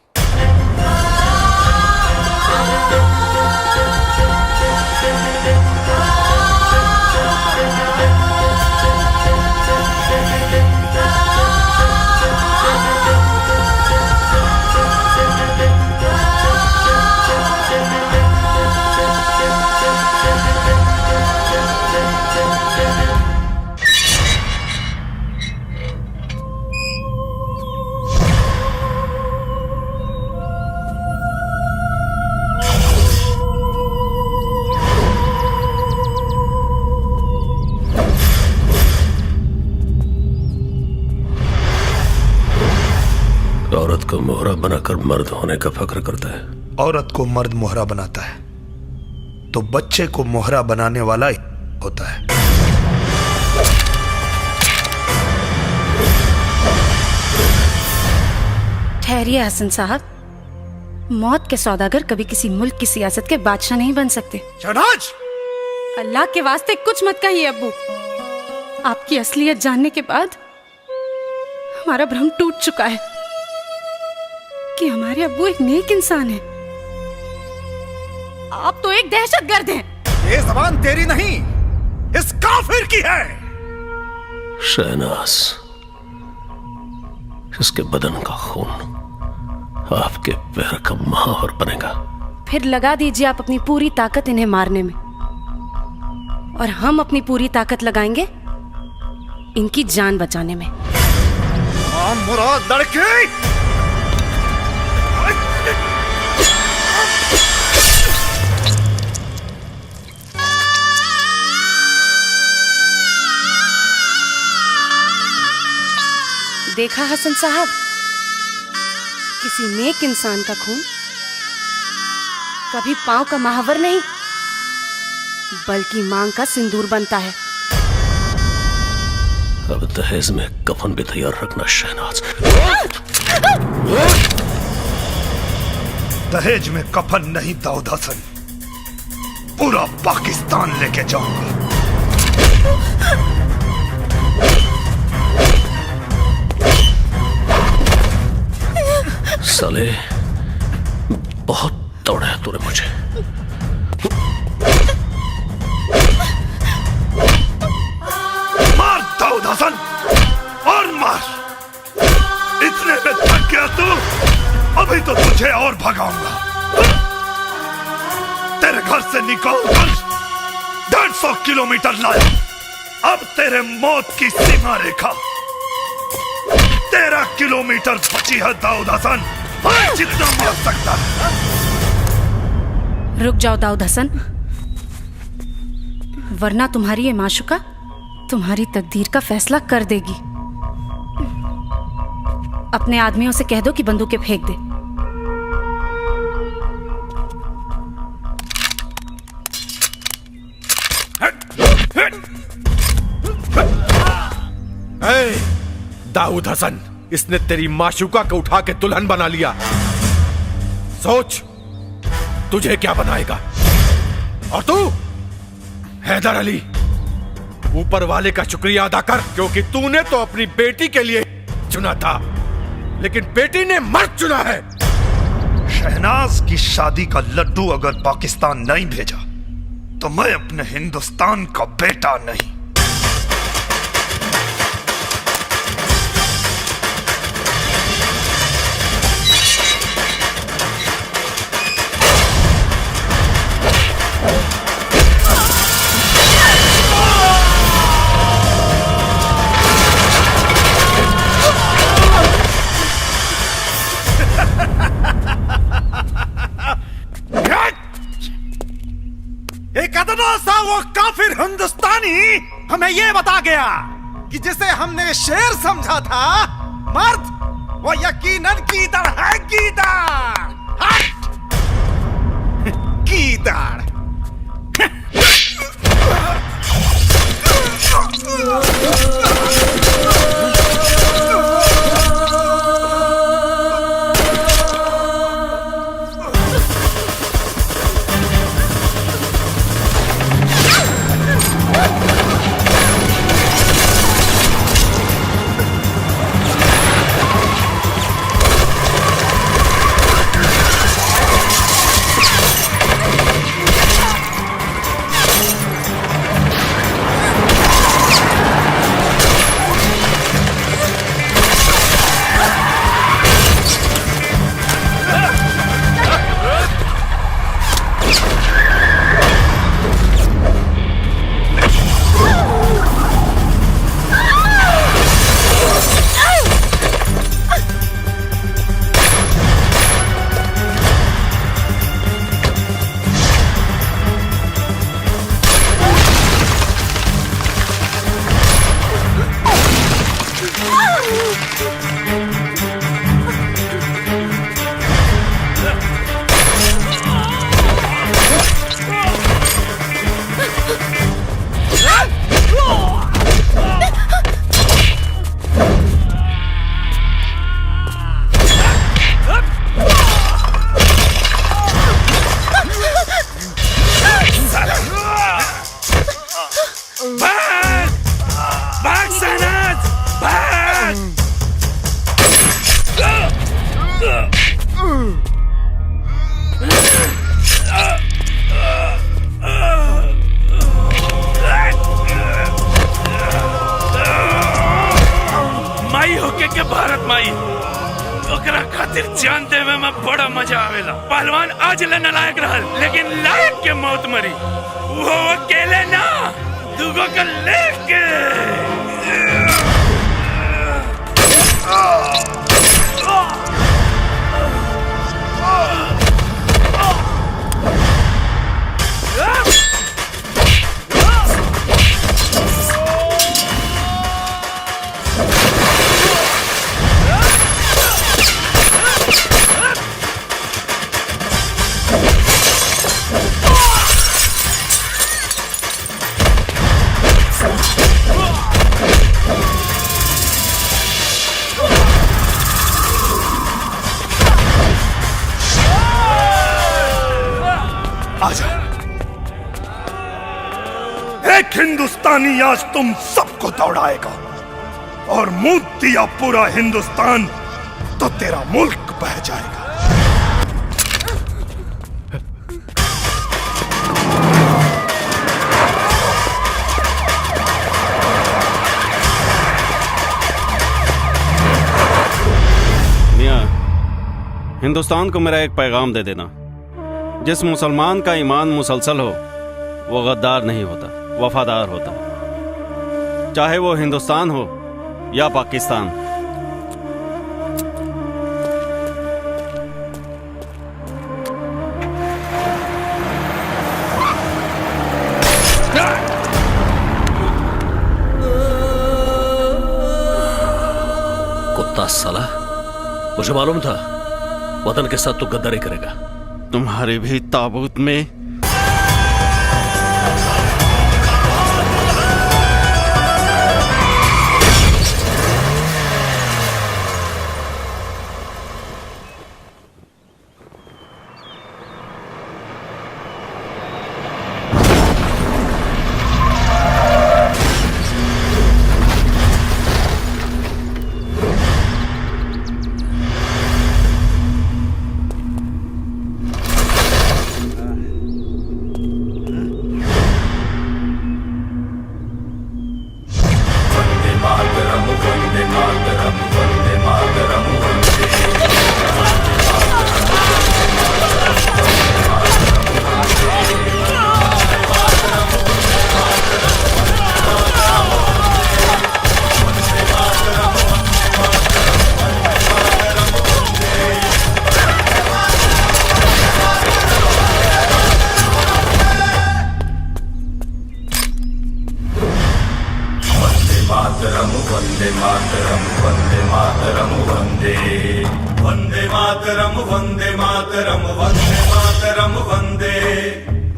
औरत को मोहरा बनाकर मर्द होने का फक्र करता है। औरत को मर्द मोहरा बनाता है तो बच्चे को मोहरा बनाने वाला ही होता है। ठहरिए हसन साहब, मौत के सौदागर कभी किसी मुल्क की सियासत के बादशाह नहीं बन सकते। शहनाज! अल्लाह के वास्ते कुछ मत कहिए अब्बू। आपकी असलियत जानने के बाद हमारा भ्रम टूट चुका है कि हमारे अब्बू एक नेक इंसान है। आप तो एक दहशतगर्द हैं। ये जबान तेरी नहीं, इस काफिर की है। शहनाज, इसके बदन का खून आपके पैर का महावर बनेगा। फिर लगा दीजिए आप अपनी पूरी ताकत इन्हें मारने में, और हम अपनी पूरी ताकत लगाएंगे इनकी जान बचाने में। मुराद लड़की, देखा हसन साहब, किसी नेक इंसान का खून कभी पांव का महावर नहीं बल्कि मांग का सिंदूर बनता है। अब दहेज में कफन भी तैयार रखना शहनाज। दहेज में कफन नहीं दाऊद हसन, पूरा पाकिस्तान लेके जाऊंगा। साले, बहुत दौड़ा है तूने मुझे। मार दाऊद हसन, और मार। इतने में थक गया तू, अभी तो तुझे और भगाऊंगा। तेरे घर से निकालकर 150 किलोमीटर लाया। अब तेरे मौत की सीमा रेखा 13 किलोमीटर बची है दाऊद हसन। जितना मार सकता है। रुक जाओ दाऊद हसन, वरना तुम्हारी ये माशुका तुम्हारी तकदीर का फैसला कर देगी। अपने आदमियों से कह दो कि बंदूकें फेंक दे। दाऊद हसन, इसने तेरी माशुका को उठा के दुल्हन बना लिया। सोच तुझे क्या बनाएगा। और तू हैदर अली, ऊपर वाले का शुक्रिया अदा कर, क्योंकि तूने तो अपनी बेटी के लिए चुना था, लेकिन बेटी ने मर्द चुना है। शहनाज की शादी का लड्डू अगर पाकिस्तान नहीं भेजा तो मैं अपने हिंदुस्तान का बेटा नहीं। एक अदना सा वो काफिर हिंदुस्तानी हमें ये बता गया कि जिसे हमने शेर समझा था मर्द, वो यकीनन गीदड़ है। गीदड़ गीदड़। पहलवान आज ले नालायक रहल, लेकिन लायक के मौत मरी। वो अकेले ना, दुगो के लेके। एक हिंदुस्तानी आज तुम सबको दौड़ाएगा और मुंह दिया पूरा हिंदुस्तान तो तेरा मुल्क बह जाएगा। मियां, हिंदुस्तान को मेरा एक पैगाम दे देना। जिस मुसलमान का ईमान मुसलसल हो वो गद्दार नहीं होता, वफादार होता, चाहे वो हिंदुस्तान हो या पाकिस्तान। कुत्ता साला, मुझे मालूम था वतन के साथ तू गद्दारी करेगा। तुम्हारे भी ताबूत में मातरम वंदे मातरम वंदे मातरम वंदे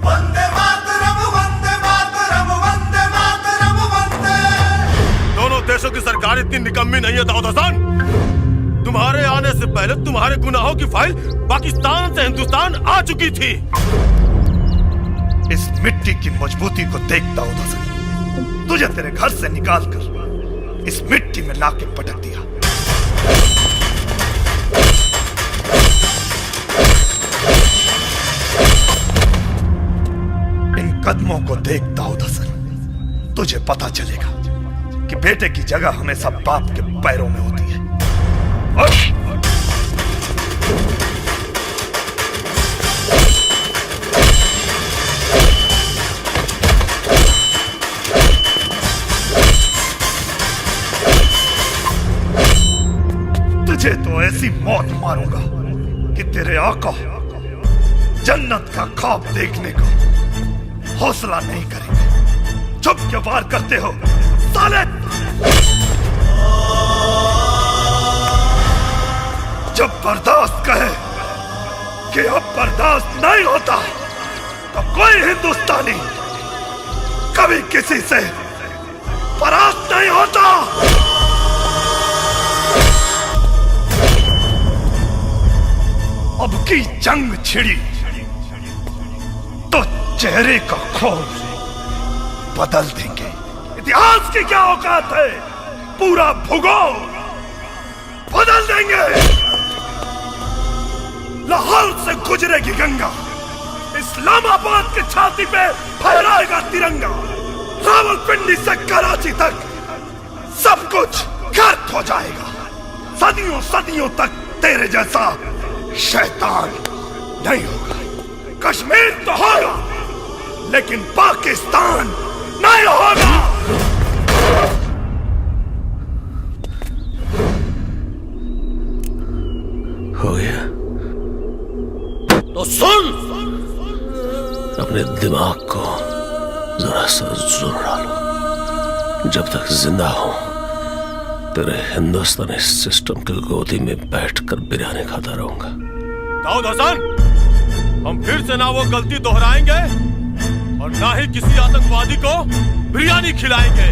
वंदे मातरम वंदे मातरम वंदे मातरम वंदे। दोनों देशों की सरकार इतनी निकम्मी नहीं है दाऊद हसन। तुम्हारे आने से पहले तुम्हारे गुनाहों की फाइल पाकिस्तान से हिंदुस्तान आ चुकी थी। इस मिट्टी की मजबूती को देख दाऊद हसन, तुझे तेरे घर से निकालकर इस मिट्टी में लाके पटक दिया। इन कदमों को देख दाऊद हसन, तुझे पता चलेगा कि बेटे की जगह हमेशा बाप के पैरों में होती है। तुझे तो ऐसी मौत मारूंगा कि तेरे आका जन्नत का ख्वाब देखने को हौसला नहीं करेंगे। चुप क्यों वार करते हो साले? जब बर्दाश्त कहे कि अब बर्दाश्त नहीं होता तो कोई हिंदुस्तानी कभी किसी से परास्त नहीं होता। अब की जंग छिड़ी तो चेहरे का खोल बदल देंगे। इतिहास की क्या औकात है, पूरा भूगोल बदल देंगे। लाहौर से गुजरेगी गंगा, इस्लामाबाद की छाती पे फहराएगा तिरंगा। रावलपिंडी से कराची तक सब कुछ गर्क हो जाएगा। सदियों सदियों तक तेरे जैसा शैतान नहीं होगा। कश्मीर तो होगा लेकिन पाकिस्तान नहीं होगा। हो गया तो सुन, अपने दिमाग को जरा सा जोर डालो। जब तक जिंदा हूं तेरे हिंदुस्तानी सिस्टम की गोदी में बैठकर बिरयानी खाता रहूंगा। दाऊद हसन, हम फिर से ना वो गलती दोहराएंगे और ना ही किसी आतंकवादी को बिरयानी खिलाएंगे।